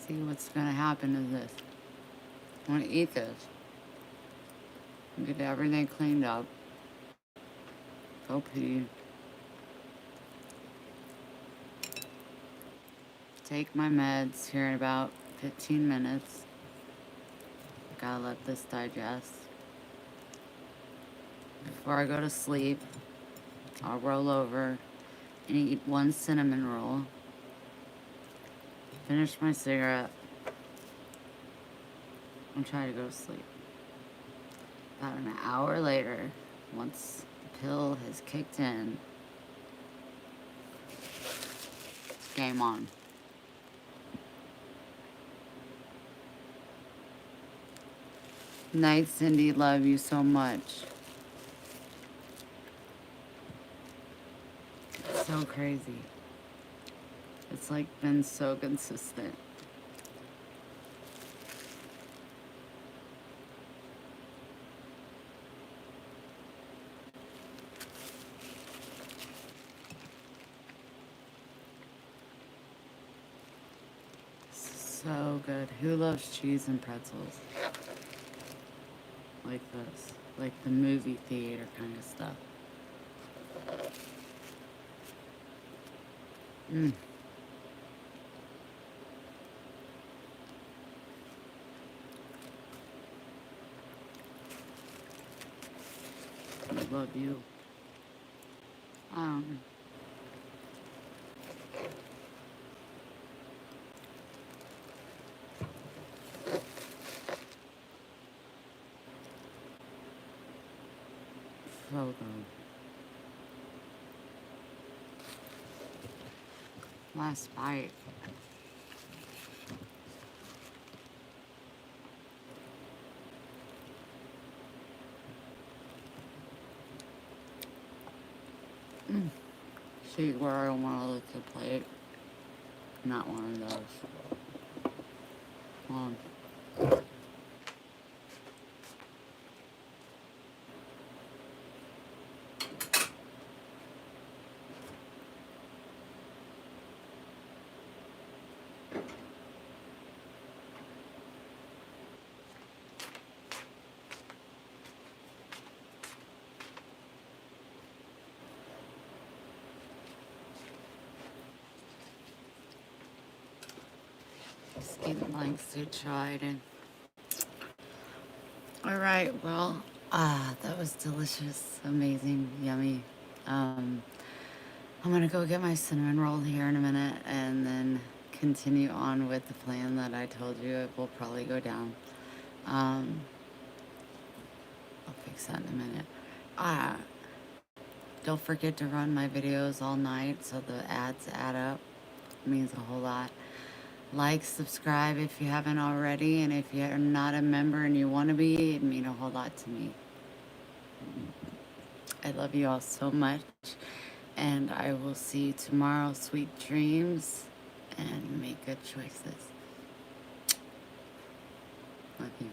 See what's gonna happen is this. I'm gonna eat this. Get everything cleaned up. Go pee. Take my meds here in about 15 minutes. gotta let this digest. Before I go to sleep, I'll roll over and eat one cinnamon roll, finish my cigarette, and try to go to sleep. About an hour later, once the pill has kicked in, game on. Night, Cindy. Love you so much. It's so crazy. It's like been so consistent. So good. Who loves cheese and pretzels? Like this. Like the movie theater kind of stuff. Mmm. I love you. Um. So good. Last bite. See where I don't want to look at the plate. Not one of those. One. Skin likes to try it. All right, well, that was delicious, amazing, yummy. I'm gonna go get my cinnamon roll here in a minute and then continue on with the plan that I told you it will probably go down. I'll fix that in a minute. Don't forget to run my videos all night so the ads add up. It means a whole lot. Like, subscribe if you haven't already, and if you're not a member and you want to be, it'd mean a whole lot to me. I love you all so much, and I will see you tomorrow. Sweet dreams, and make good choices. Love you.